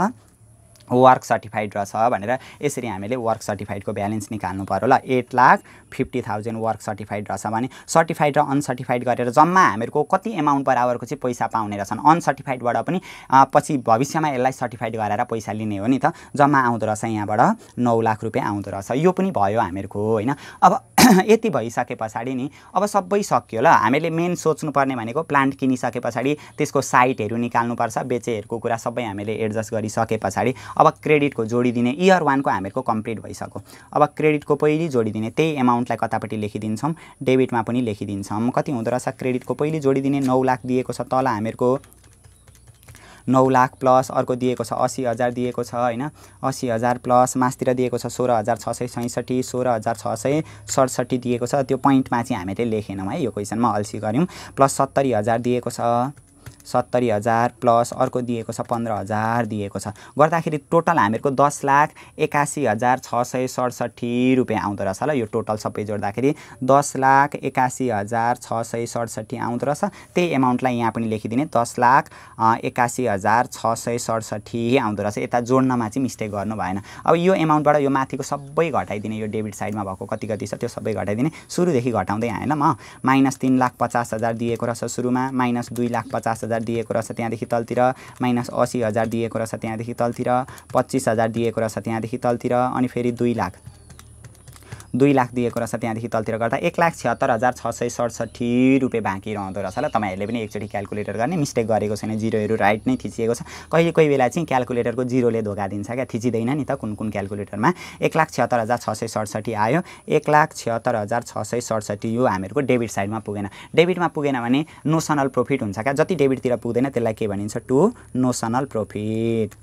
वर्क सर्टिफाइड रहेछ भनेर यसरी हामीले वर्क सर्टिफाइडको ब्यालेन्स निकाल्नु पर्यो ल। 8,50,000 वर्क सर्टिफाइड रहेछ भने सर्टिफाइड र अनसर्टिफाइड गरेर जम्मा हामीहरूको कति एमाउन्ट बराबरको चाहिँ पैसा पाउने रहेछन्। अनसर्टिफाइडबाट पनि पछि भविष्यमा यसलाई सर्टिफाइड गराएर पैसा लिने हो नि त। जम्मा आउँदो रहेछ यहाँबाट 9 लाख रुपियाँ आउँदो रहेछ। यो पनि भयो हामीहरूको हैन। अब यति भइसके पछाडि नि अब सबै सक्यो ल। हामीले मेन सोच्नुपर्ने भनेको प्लान्ट किनिसके पछाडि त्यसको साइटहरू निकाल्नुपर्छ, बेचेहरूको कुरा सबै हामीले एडजस्ट गरिसके पछाडि अब क्रेडिटको जोडिदिने इयर 1 को हामीहरूको कम्प्लिट भइसक्यो। अब क्रेडिटको पहिले जोडिदिने त्यही एमाउन्टलाई कतापट्टि लेखिदिन्छौँ, डेबिटमा पनि लेखिदिन्छौँ। कति हुँदो रहेछ क्रेडिटको पहिले जोडिदिने 9 लाख दिएको छ तल हामीहरूको 9 लाख प्लस अर्को दिएको छ 80,000 दिएको छ हैन। 80,000 प्लस मासतिर दिएको छ 16,666, 16,667 दिएको छ। त्यो पोइन्टमा चाहिँ हामीले लेखेनौँ है, यो क्वेसनमा अल्छी गऱ्यौँ। प्लस 70,000 दिएको छ, 70,000 प्लस अर्को दिएको छ 15,000 दिएको छ। गर्दाखेरि टोटल हामीहरूको 10,81,667 रुपियाँ आउँदो रहेछ ल। यो टोटल सबै जोड्दाखेरि 10,81,667 आउँदो रहेछ। त्यही एमाउन्टलाई यहाँ पनि लेखिदिने 10,81,667 आउँदो रहेछ। यता जोड्नमा चाहिँ मिस्टेक गर्नु भएन। अब यो एमाउन्टबाट यो माथिको सबै घटाइदिने, यो डेबिट साइडमा भएको कति कति छ त्यो सबै घटाइदिने। सुरुदेखि घटाउँदै आएँ ल म। माइनस 3,50,000 दिएको रहेछ सुरुमा, माइनस 2,50,000 दिएको रहेछ त्यहाँदेखि तलतिर, माइनस 80,000 दिएको रहेछ त्यहाँदेखि तलतिर, 25,000 दिएको रहेछ त्यहाँदेखि तलतिर, अनि फेरि 2 लाख दिएको रहेछ त्यहाँदेखि तलतिर गर्दा 1,76,667 रुपियाँ बाँकी रहँदो रहेछ ल। तपाईँहरूले पनि एकचोटि क्यालकुलेटर गर्ने, मिस्टेक गरेको छैन, जिरोहरू राइट नै थिचिएको छ। कहिले कोही बेला चाहिँ क्यालकुलेटरको जिरोले धोका दिन्छ क्या, थिचिँदैन नि त कुन कुन क्यालकुलेटरमा। 1,76,667 आयो। 1,76,667 यो हामीहरूको डेबिट साइडमा पुगेन। डेबिटमा पुगेन भने नोसनल प्रफिट हुन्छ क्या। जति डेबिटतिर पुग्दैन त्यसलाई के भनिन्छ to notional profit.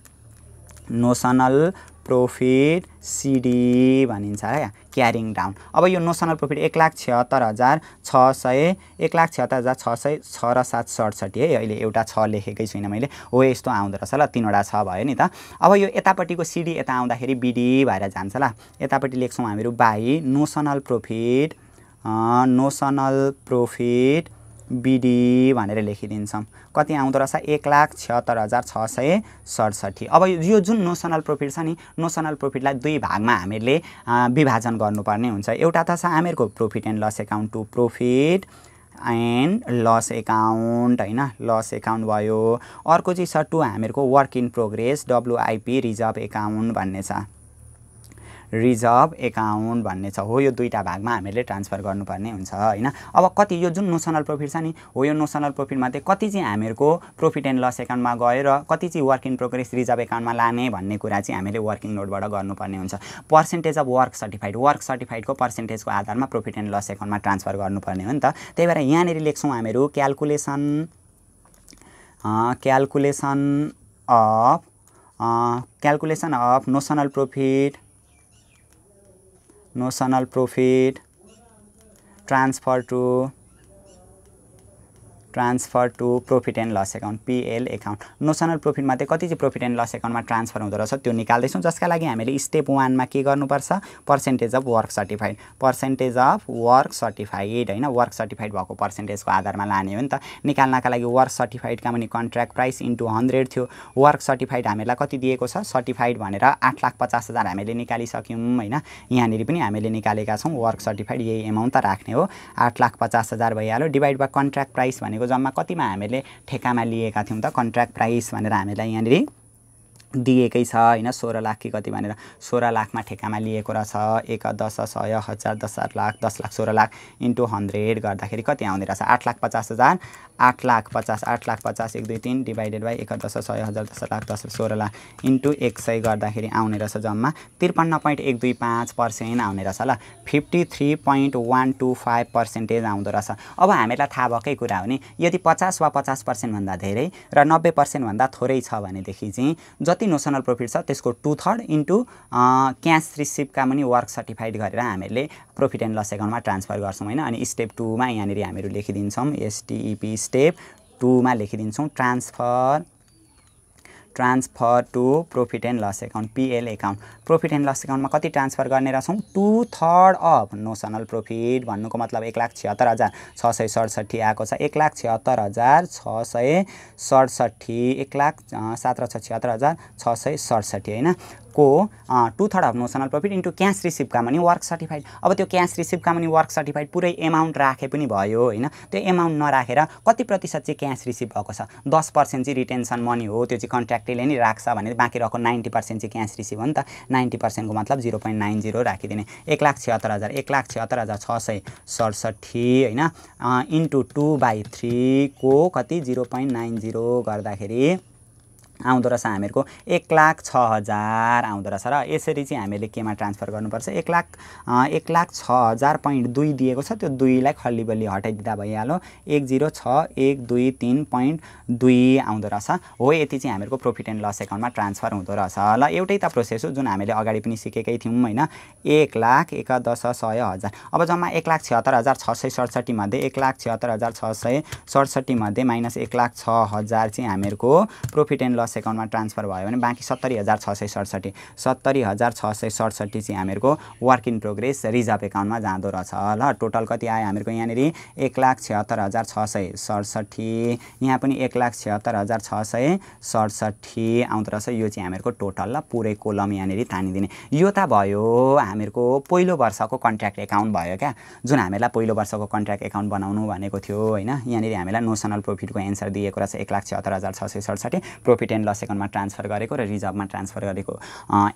Notional profit C भनिन्छ क्या, क्यारिङ डाउन। अब यो नोसनल प्रफिट 1,76,667 र 767 है। अहिले एउटा 6 लेखेकै छुइनँ मैले, हो यस्तो आउँदो रहेछ ल। 3वटा 6 भयो नि त। अब यो यतापट्टिको सिडी यता आउँदाखेरि बिडी भएर जान्छ ल। यतापट्टि लेख्छौँ हामीहरू बाई नोसनल प्रफिट बिडी भनेर लेखिदिन्छौँ। कति आउँदो रहेछ 1,76,667। अब यो जुन नोसनल प्रफिट छ नि, नोसनल प्रफिटलाई 2 भागमा हामीले विभाजन गर्नुपर्ने हुन्छ। एउटा त छ हामीहरूको profit and loss account to profit and loss account हैन, लस एकाउन्ट भयो। अर्को चाहिँ छ टु हामीहरूको work in progress WIP reserve account भन्ने छ, रिजर्भ एकाउन्ट भन्ने छ। हो यो 2टा भागमा हामीले ट्रान्सफर गर्नुपर्ने हुन्छ हैन। अब कति यो जुन नोसनल प्रफिट छ नि, हो यो नोसनल प्रफिटमा चाहिँ कति चाहिँ हामीहरूको प्रफिट एन्ड लस एकाउन्टमा गयो र कति चाहिँ वर्क इन प्रोग्रेस रिजर्भ एकाउन्टमा लाने भन्ने कुरा चाहिँ हामीले वर्किङ नोटबाट गर्नुपर्ने हुन्छ। पर्सेन्टेज अफ वर्क सर्टिफाइडको पर्सेन्टेजको आधारमा प्रफिट एन्ड लस एकाउन्टमा ट्रान्सफर गर्नुपर्ने हो नि त। त्यही भएर यहाँनिर लेख्छौँ हामीहरू calculation of notional profit transfer to profit and loss account PL account. Notional प्रफिटमा चाहिँ कति चाहिँ प्रफिट एन्ड लस एकाउन्टमा ट्रान्सफर हुँदो रहेछ त्यो निकाल्दैछौँ, जसका लागि हामीले स्टेप 1 मा के गर्नुपर्छ पर्सेन्टेज अफ वर्क सर्टिफाइड हैन। वर्क सर्टिफाइड भएको पर्सेन्टेजको आधारमा लाने हो नि त। निकाल्नका लागि वर्क सर्टिफाइडका पनि कन्ट्र्याक्ट प्राइस इन्टु 100 थियो। वर्क सर्टिफाइड हामीलाई कति दिएको छ सर्टिफाइड भनेर 8,50,000 हामीले निकालिसक्यौँ हैन। यहाँनिर पनि हामीले निकालेका छौँ वर्क सर्टिफाइड, यही एमाउन्ट त राख्ने हो। 8,50,000 भइहाल्यो। डिभाइड बाइ कन्ट्र्याक्ट प्राइस भनेको जम्मा कतिमा हामीले ठेकामा लिएका थियौँ त कन्ट्र्याक्ट प्राइस भनेर हामीलाई यहाँनिर दिएकै छ हैन 16 लाख कि कति भनेर 16 लाखमा ठेकामा लिएको रहेछ 1 10 100 1000 10 लाख 10 लाख 16 लाख इन्टु 100 गर्दाखेरि कति आउँदै रहेछ 8,50,000 8,50,000 8,50,000 1 2 3 divided by 1 10 100 1000 10 lakh 10 16 lakh into 100 गर्दाखेरि आउने रहेछ जम्मा 53.125% आउने रहेछ ल 53.125% आउँदो रहेछ। अब हामीलाई थाहा भएकै कुरा हो नि यदि 50 वा 50% भन्दा धेरै र 90% भन्दा थोरै छ भनेदेखि चाहिँ जति नोसनल प्रॉफिट छ त्यसको 2/3 इन्टु क्याश रिसिभका पनि वर्क सर्टिफाइड गरेर हामीले प्रॉफिट एन्ड लस एकाउन्टमा ट्रान्सफर गर्छौं हैन। अनि स्टेप 2 मा यहाँनेरि हामीहरू लेखिदिन्छौं एसटीईपी स्टेप 2 मा लेखिदिन्छौं transfer to profit and loss account PL account profit and loss एकाउन्टमा कति ट्रान्सफर गर्ने रहेछौं 2/3 अफ नोसनल प्रॉफिट भन्नुको मतलब 1,76,667 आएको छ 1,76,667 1,77,667 हैन को 2/3 of notional profit into cash रिसिभका पनि वर्क सर्टिफाइड। अब त्यो क्याश रिसिभका पनि वर्क सर्टिफाइड पुरै एमाउन्ट राखे पनि भयो हैन त्यो एमाउन्ट नराखेर कति प्रतिशत चाहिँ क्याश रिसिभ भएको छ 10% चाहिँ रिटेन्सन मनी हो त्यो चाहिँ कन्ट्र्याक्टले नै राख्छ भने बाँकी रहेको 90% चाहिँ क्याश रिसिभ हो नि त 90% को मतलब 0.90 राखिदिने 1,76,000 1,76,667 हैन इन्टु 2/3 को कति 0.90 गर्दाखेरि आउँदो रहेछ हामीहरुको 1,06,000 आउँदो रहेछ र यसरी चाहिँ हामीले केमा ट्रान्सफर गर्नुपर्छ 1,06,000.2 दिएको छ त्यो 2 लाई खल्लीबल्ली हटाइदिदा भइहाल्यो 1,06,123.2 आउँदो रहेछ हो यति चाहिँ हामीहरुको प्रॉफिट एन्ड लस एकाउन्टमा ट्रान्सफर हुँदो रहेछ ल एउटै त प्रोसेस हो जुन हामीले अगाडि पनि सिकेकै थियौं हैन 1,00,000 अब जम्मा 1,76,667 मध्ये 1,76,667 मध्ये माइनस 1,06,000 चाहिँ हामीहरुको प्रॉफिट एन्ड एकाउन्टमा ट्रान्सफर भयो भने बाँकी 70,667 चाहिँ हामीहरुको वर्क इन प्रोग्रेस रिजर्भ एकाउन्टमा जाँदो रहेछ ल टोटल कति आयो हामीहरुको यहाँनेरि 1,76,667 यहाँ पनि 1,76,667 आउँदो रहेछ यो चाहिँ हामीहरुको टोटल ल पुरै कोलम यहाँनेरि तानिदिने यो त भयो हामीहरुको पहिलो वर्षको कन्ट्र्याक्ट एकाउन्ट भयो क्या जुन हामीलाई पहिलो वर्षको कन्ट्र्याक्ट एकाउन्ट बनाउनु भनेको थियो हैन यहाँनेरि हामीलाई नोसनल प्रॉफिटको एन्सर दिएको रहेछ 1,76,667 प्रॉफिट एन्ड लस एकाउन्टमा ट्रान्सफर गरेको र रिजर्भमा ट्रान्सफर गरेको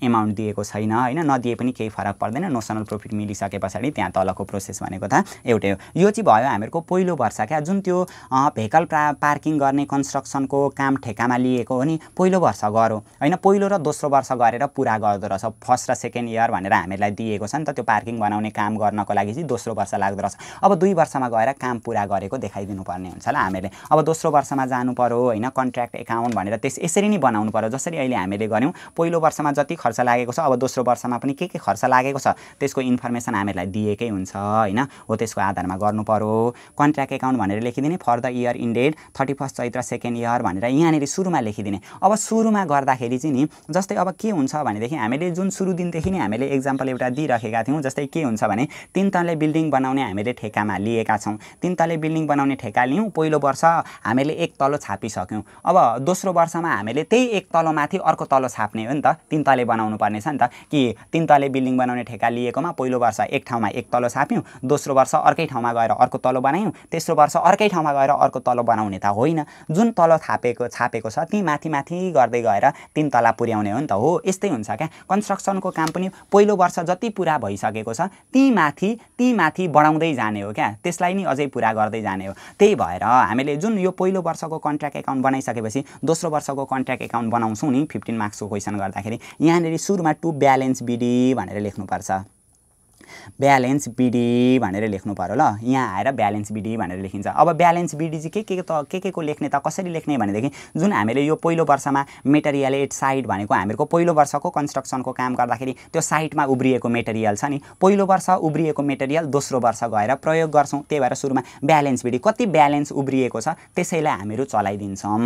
एमाउन्ट दिएको छैन हैन नदिए पनि केही फरक पर्दैन नोसनल प्रॉफिट मिलिसकेपछि त्यहाँ तलको प्रोसेस भनेको त एउटै हो यो चाहिँ भयो हामीहरुको पहिलो वर्ष क्या जुन त्यो भेहिकल पार्किङ गर्ने कन्स्ट्रक्सनको काम ठेकामा लिएको हो नि पहिलो वर्ष गरो हैन पहिलो र दोस्रो वर्ष गरेर पुरा गर्दो रहेछ फर्स्ट र सेकेन्ड इयर भनेर हामीलाई दिएको छ नि त त्यो पार्किङ बनाउने काम गर्नको लागि चाहिँ दोस्रो वर्ष लाग्दो रहेछ अब 2 वर्षमा गएर काम पुरा गरेको देखाइदिनु पर्ने हुन्छ ल हामीले अब दोस्रो वर्षमा जानु पर्यो हैन कन्ट्र्याक्ट एकाउन्ट भनेर यसरी नै बनाउनु पर्यो जसरी अहिले हामीले गर्यौं पहिलो वर्षमा जति खर्च लागेको छ अब दोस्रो वर्षमा पनि के खर्च लागेको छ त्यसको इन्फर्मेसन हामीलाई दिएकै हुन्छ हैन हो त्यसको आधारमा गर्नु पर्यो कन्ट्र्याक्ट एकाउन्ट भनेर लेखिदिने for the year ended 31 Chaitra second year भनेर यहाँनेरि सुरुमा लेखिदिने अब सुरुमा गर्दाखेरि चाहिँ नि जस्तै अब के हुन्छ भनेदेखि हामीले जुन सुरु दिनदेखि नै हामीले एक्जाम्पल एउटा दिइराखेका थियौं जस्तै के हुन्छ भने 3 तले बिल्डिङ बनाउने हामीले ठेकामा लिएका छौं 3 तले बिल्डिङ बनाउने ठेका लियौं पहिलो वर्ष हामीले एक तलो छापिसक्यौं अब दोस्रो वर्षमा हामीले त्यही एक तलो माथि अर्को तलो छाप्ने हो नि त 3 तले बनाउनु पर्ने छ नि त कि 3 तले बिल्डिङ बनाउने ठेका लिएकोमा पहिलो वर्ष एक ठाउँमा एक तलो छाप्यौं दोस्रो वर्ष अर्कै ठाउँमा गएर अर्को तलो बनायौं तेस्रो वर्ष अर्कै ठाउँमा गएर अर्को तलो बनाउने त होइन जुन तलो छापेको छ ती माथि गर्दै गएर 3 तला पुर्याउने हो नि त हो यस्तै हुन्छ क्या कन्स्ट्रक्सनको काम पनि पहिलो वर्ष जति पुरा भइसकेको छ ती माथि बढाउँदै जाने हो क्या त्यसलाई नि अझै पुरा गर्दै जाने हो त्यही भएर हामीले जुन यो पहिलो वर्षको कन्ट्र्याक्ट एकाउन्ट बनाइसकेपछि दोस्रो वर्षको कन्ट्र्याक्ट एकाउन्ट बनाउँछौं नि 15 मार्क्सको क्वेशन गर्दाखेरि यहाँनेरि सुरुमा टु ब्यालेन्स बिडी भनेर लेख्नु पर्छ ब्यालेन्स बिडी भनेर लेख्नु पर्यो ल यहाँ आएर ब्यालेन्स बिडी भनेर लेखिन्छ अब ब्यालेन्स बिडी चाहिँ के को लेख्ने त कसरी लेख्ने भनेदेखि जुन हामीले यो पहिलो वर्षमा मेटेरियल एट साइट भनेको हामीहरुको पहिलो वर्षको कन्स्ट्रक्सनको काम गर्दाखेरि त्यो साइटमा उब्रिएको मेटेरियल छ नि पहिलो वर्ष उब्रिएको मेटेरियल दोस्रो वर्ष गएर प्रयोग गर्छौं त्यही भएर सुरुमा ब्यालेन्स बिडी कति ब्यालेन्स उब्रिएको छ त्यसैलाई हामीहरु चलाइदिन्छौं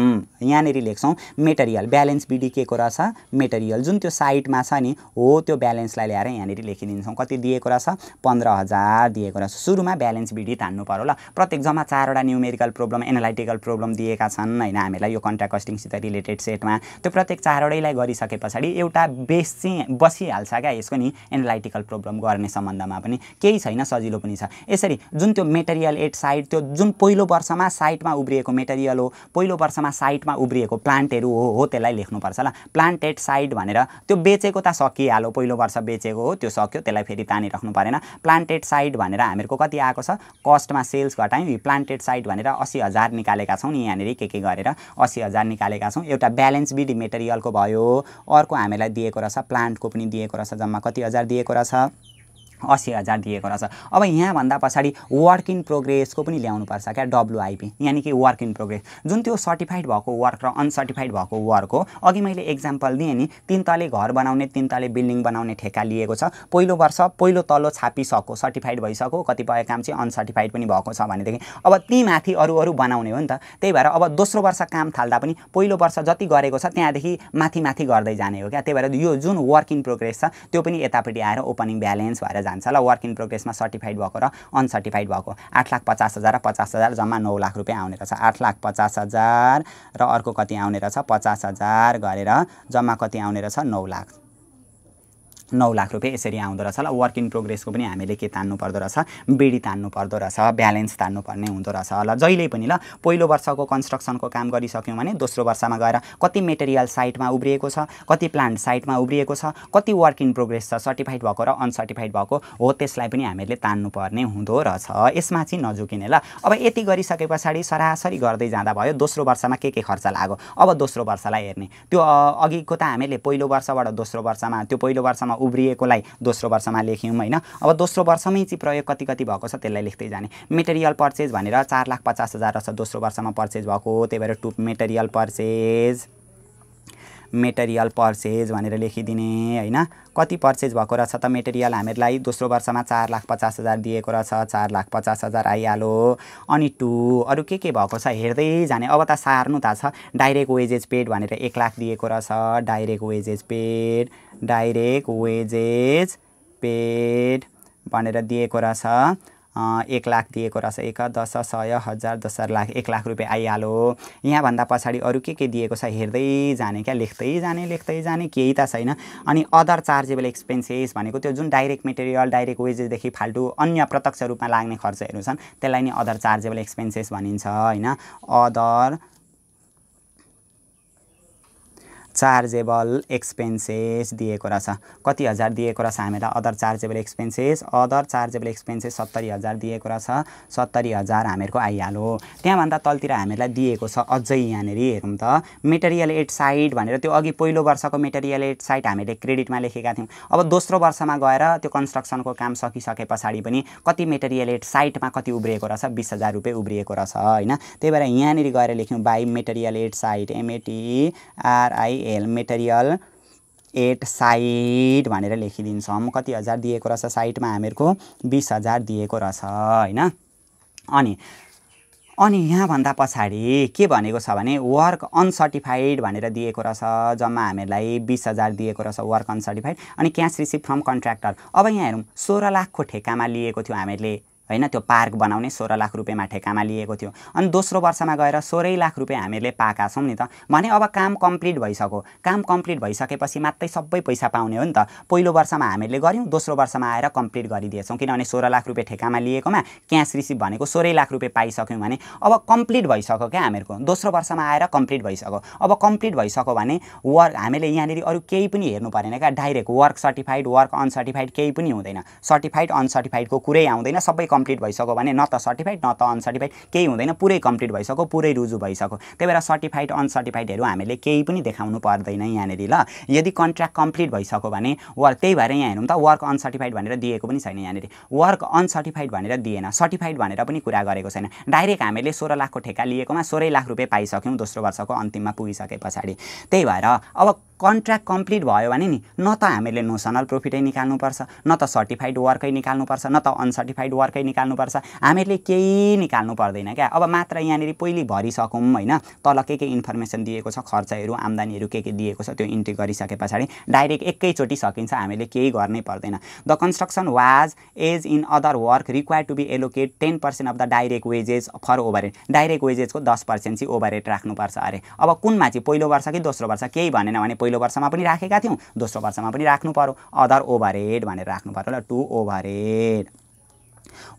यहाँनेरि लेख्छौं मेटेरियल ब्यालेन्स बिडी के को रहेछ मेटेरियल जुन त्यो साइटमा छ नि हो त्यो ब्यालेन्सलाई ल्याएर यहाँनेरि लेखिदिन्छौं कति दिएको रहेछ 15,000 दिएको रहेछ। सुरुमा ब्यालेन्स बिडी तान्नु पर्यो ल। प्रत्येक जम्मा 4वटा न्युमेरिकल प्रोब्लम एनालाइटिकल प्रोब्लम दिएका छन् हैन हामीलाई यो कन्ट्र्याक्ट कस्टिङसित रिलेटेड सेटमा। त्यो प्रत्येक 4वटैलाई गरिसके पछाडि एउटा बेस चाहिँ बसिहाल्छ क्या यसको नि एनालाइटिकल प्रोब्लम गर्ने सम्बन्धमा पनि केही छैन, सजिलो पनि छ। यसरी जुन त्यो मेटेरियल एट साइट त्यो जुन पहिलो वर्षमा साइटमा उब्रिएको मेटेरियल हो, पहिलो वर्षमा साइटमा उब्रिएको प्लान्टहरू हो त्यसलाई लेख्नुपर्छ ल। प्लान्ट एट साइट भनेर त्यो बेचेको त सकिहाल्यो, पहिलो वर्ष बेचेको हो त्यो सक्यो, त्यसलाई फेरि तानिराख्नु परेन। प्लान्ट एट साइट भनेर हामीहरूको कति आएको छ, कस्टमा सेल्स घटायौँ, प्लान्ट एट साइट भनेर 80,000 निकालेका छौँ नि यहाँनिर के गरेर 80,000 निकालेका छौँ। एउटा ब्यालेन्स बिडी मेटेरियलको भयो, अर्को हामीलाई दिएको रहेछ प्लान्टको पनि दिएको रहेछ, जम्मा कति हजार दिएको रहेछ 80,000 दिएको रहेछ। अब यहाँभन्दा पछाडि वर्क इन प्रोग्रेसको पनि ल्याउनुपर्छ क्या, WIP यानि कि वर्क इन प्रोग्रेस, जुन त्यो सर्टिफाइड भएको वर्क र अनसर्टिफाइड भएको वर्क हो। अघि मैले एक्जाम्पल दिएँ नि, 3 तले घर बनाउने 3 तले बिल्डिङ बनाउने ठेक्का लिएको छ, पहिलो वर्ष पहिलो तल्लो छापिसक्यो, सर्टिफाइड भइसक्यो, कतिपय काम चाहिँ अनसर्टिफाइड पनि भएको छ भनेदेखि अब ती माथि अरू बनाउने हो नि त। त्यही भएर अब दोस्रो वर्ष काम थाल्दा पनि पहिलो वर्ष जति गरेको छ त्यहाँदेखि माथि गर्दै जाने हो क्या। त्यही भएर यो जुन वर्क इन प्रोग्रेस छ त्यो पनि यतापट्टि आएर ओपनिङ ब्यालेन्स भएर जान्छ ल। वर्क इन प्रोग्रेसमा सर्टिफाइड भएको र अनसर्टिफाइड भएको 8,50,000 र 50,000 जम्मा 9 लाख रुपियाँ आउने रहेछ। 8,50,000 र अर्को कति आउने रहेछ 50,000 गरेर जम्मा कति आउने रहेछ 9 लाख रुपियाँ यसरी आउँदो रहेछ ल। वर्क इन प्रोग्रेसको पनि हामीले के तान्नु पर्दो रहेछ, बिडी तान्नु पर्दो रहेछ, ब्यालेन्स तान्नु पर्ने हुँदो रहेछ ल। जहिले पनि ल पहिलो वर्षको कन्स्ट्रक्सनको काम गरिसक्यौँ भने दोस्रो वर्षमा गएर कति मेटेरियल साइटमा उब्रिएको छ, कति प्लान्ट साइटमा उब्रिएको छ, कति वर्क इन प्रोग्रेस छ, सर्टिफाइड भएको र अनसर्टिफाइड भएको हो, त्यसलाई पनि हामीले तान्नु पर्ने हुँदो रहेछ। यसमा चाहिँ नझुकिने ल। अब यति गरिसके पछाडि सरासरी गर्दै जाँदा भयो दोस्रो वर्षमा के खर्च लाग्यो। अब दोस्रो वर्षलाई हेर्ने, त्यो अघिको त हामीले पहिलो वर्षबाट दोस्रो वर्षमा त्यो पहिलो वर्षमा उब्रिएकोलाई दोस्रो वर्षमा लेख्यौँ हैन। अब दोस्रो वर्षमै चाहिँ प्रयोग कति भएको छ त्यसलाई लेख्दै जाने। मेटेरियल पर्चेज भनेर 4,50,000 रहेछ दोस्रो वर्षमा पर्चेज भएको, त्यही भएर टु मेटेरियल पर्चेज भनेर लेखिदिने हैन। कति पर्चेज भएको रहेछ त मेटेरियल हामीलाई दोस्रो वर्षमा 4,50,000 दिएको रहेछ, 4,50,000 आइहाल्यो। अनि अरू के भएको छ हेर्दै जाने। अब त सार्नु त छ। डाइरेक्ट वेजेस पेड भनेर 1 लाख दिएको रहेछ, डाइरेक्ट वेजेस पेड भनेर दिएको रहेछ 1 लाख दिएको रहेछ। 1, 10, 100, 1000, 10,000 लाख 1 लाख रुपियाँ आइहाल्यो। यहाँभन्दा पछाडि अरू के दिएको छ हेर्दै जाने क्या, लेख्दै जाने केही त छैन। अनि अदर चार्जेबल एक्सपेन्सेस भनेको त्यो जुन डाइरेक्ट मेटेरियल डाइरेक्ट वेजेसदेखि फाल्टु अन्य प्रत्यक्ष रूपमा लाग्ने खर्चहरू छन् त्यसलाई नि अदर चार्जेबल एक्सपेन्सेस भनिन्छ हैन। अदर चार्जेबल एक्सपेन्सेस दिएको रहेछ, कति हजार दिएको रहेछ हामीलाई अदर चार्जेबल एक्सपेन्सेस 70,000 दिएको रहेछ, 70,000 हामीहरूको आइहाल्यो। त्यहाँभन्दा तलतिर हामीलाई दिएको छ अझै यहाँनिर हेरौँ त, मेटेरियल एट साइट भनेर त्यो अघि पहिलो वर्षको मेटेरियल एट साइट हामीले क्रेडिटमा लेखेका थियौँ। अब दोस्रो वर्षमा गएर त्यो कन्स्ट्रक्सनको काम सकिसके पछाडि पनि कति मेटेरियल एट साइटमा कति उब्रिएको रहेछ 20,000 रुपियाँ उब्रिएको रहेछ हैन। त्यही भएर यहाँनिर गएर लेख्यौँ by material at site METERIAL material at site भनेर लेखिदिन्छौँ। कति हजार दिएको रहेछ साइटमा हामीहरूको 20,000 दिएको रहेछ हैन। अनि यहाँभन्दा पछाडि के भनेको छ भने वर्क अनसर्टिफाइड भनेर दिएको रहेछ, जम्मा हामीलाई 20,000 दिएको रहेछ वर्क अनसर्टिफाइड। अनि क्यास रिसिभ फ्रम कन्ट्र्याक्टर, अब यहाँ हेरौँ 16 लाखको ठेक्कामा लिएको थियो हामीले हैन, त्यो पार्क बनाउने 16 लाख रुपियाँमा ठेक्कामा लिएको थियो। अनि दोस्रो वर्षमा गएर 16 लाख रुपियाँ हामीले पाएका छौँ नि त। भने अब काम कम्प्लिट भइसक्यो, काम कम्प्लिट भइसकेपछि मात्रै सबै पैसा पाउने हो नि त। पहिलो वर्षमा हामीले गऱ्यौँ, दोस्रो वर्षमा आएर कम्प्लिट गरिदिएछौँ, किनभने 16 लाख रुपियाँ ठेक्कामा लिएकोमा क्यास रिसिभ भनेको 16 लाख रुपियाँ पाइसक्यौँ भने अब कम्प्लिट भइसक्यो क्या हामीहरूको। दोस्रो वर्षमा आएर कम्प्लिट भइसक्यो। अब कम्प्लिट भइसक्यो भने वर्क हामीले यहाँनिर अरू केही पनि हेर्नु परेन क्या, direct work certified work uncertified केही पनि हुँदैन। सर्टिफाइड अनसर्टिफाइडको कुरै आउँदैन, सबै कम्प्लिट भइसक्यो भने न त सर्टिफाइड न त अनसर्टिफाइड केही हुँदैन, पुरै कम्प्लिट भइसक्यो, पुरै रुजु भइसक्यो। त्यही भएर सर्टिफाइड अनसर्टिफाइडहरू हामीले केही पनि देखाउनु पर्दैन यहाँनिर ल। यदि कन्ट्र्याक्ट कम्प्लिट भइसक्यो भने त्यही भएर यहाँ हेरौँ त वर्क अनसर्टिफाइड भनेर दिएको पनि छैन यहाँनिर, वर्क अनसर्टिफाइड भनेर दिएन, सर्टिफाइड भनेर पनि कुरा गरेको छैन। डाइरेक्ट हामीले 16 लाखको ठेक्का लिएकोमा 16 लाख रुपियाँ पाइसक्यौँ दोस्रो वर्षको अन्तिममा पुगिसके पछाडि। त्यही भएर अब कन्ट्र्याक्ट कम्प्लिट भयो भने नि न त हामीले नोसनल प्रॉफिटै निकाल्नुपर्छ, न त सर्टिफाइड वर्कै निकाल्नुपर्छ, न त अनसर्टिफाइड वर्कै निकाल्नुपर्छ, हामीले केही निकाल्नु पर्दैन क्या। अब मात्र यहाँनिर पहिले भरिसकौँ होइन, तल के इन्फर्मेसन दिएको छ, खर्चहरू आम्दानीहरू के दिएको छ त्यो इन्ट्री गरिसके पछाडि डाइरेक्ट एकैचोटि सकिन्छ, हामीले केही गर्नै पर्दैन। The construction was as in other work required to be allocate 10% of the direct wages for overhead. Direct वेजेसको 10% चाहिँ ओभरहेड राख्नुपर्छ अरे। अब कुनमा चाहिँ पहिलो वर्ष कि दोस्रो वर्ष केही भनेन भने पहिलो वर्षमा पनि राखेका थियौँ, दोस्रो वर्षमा पनि राख्नु पर्यो, अदर ओभरहेड भनेर राख्नु पर्यो ल। टु ओभरहेड,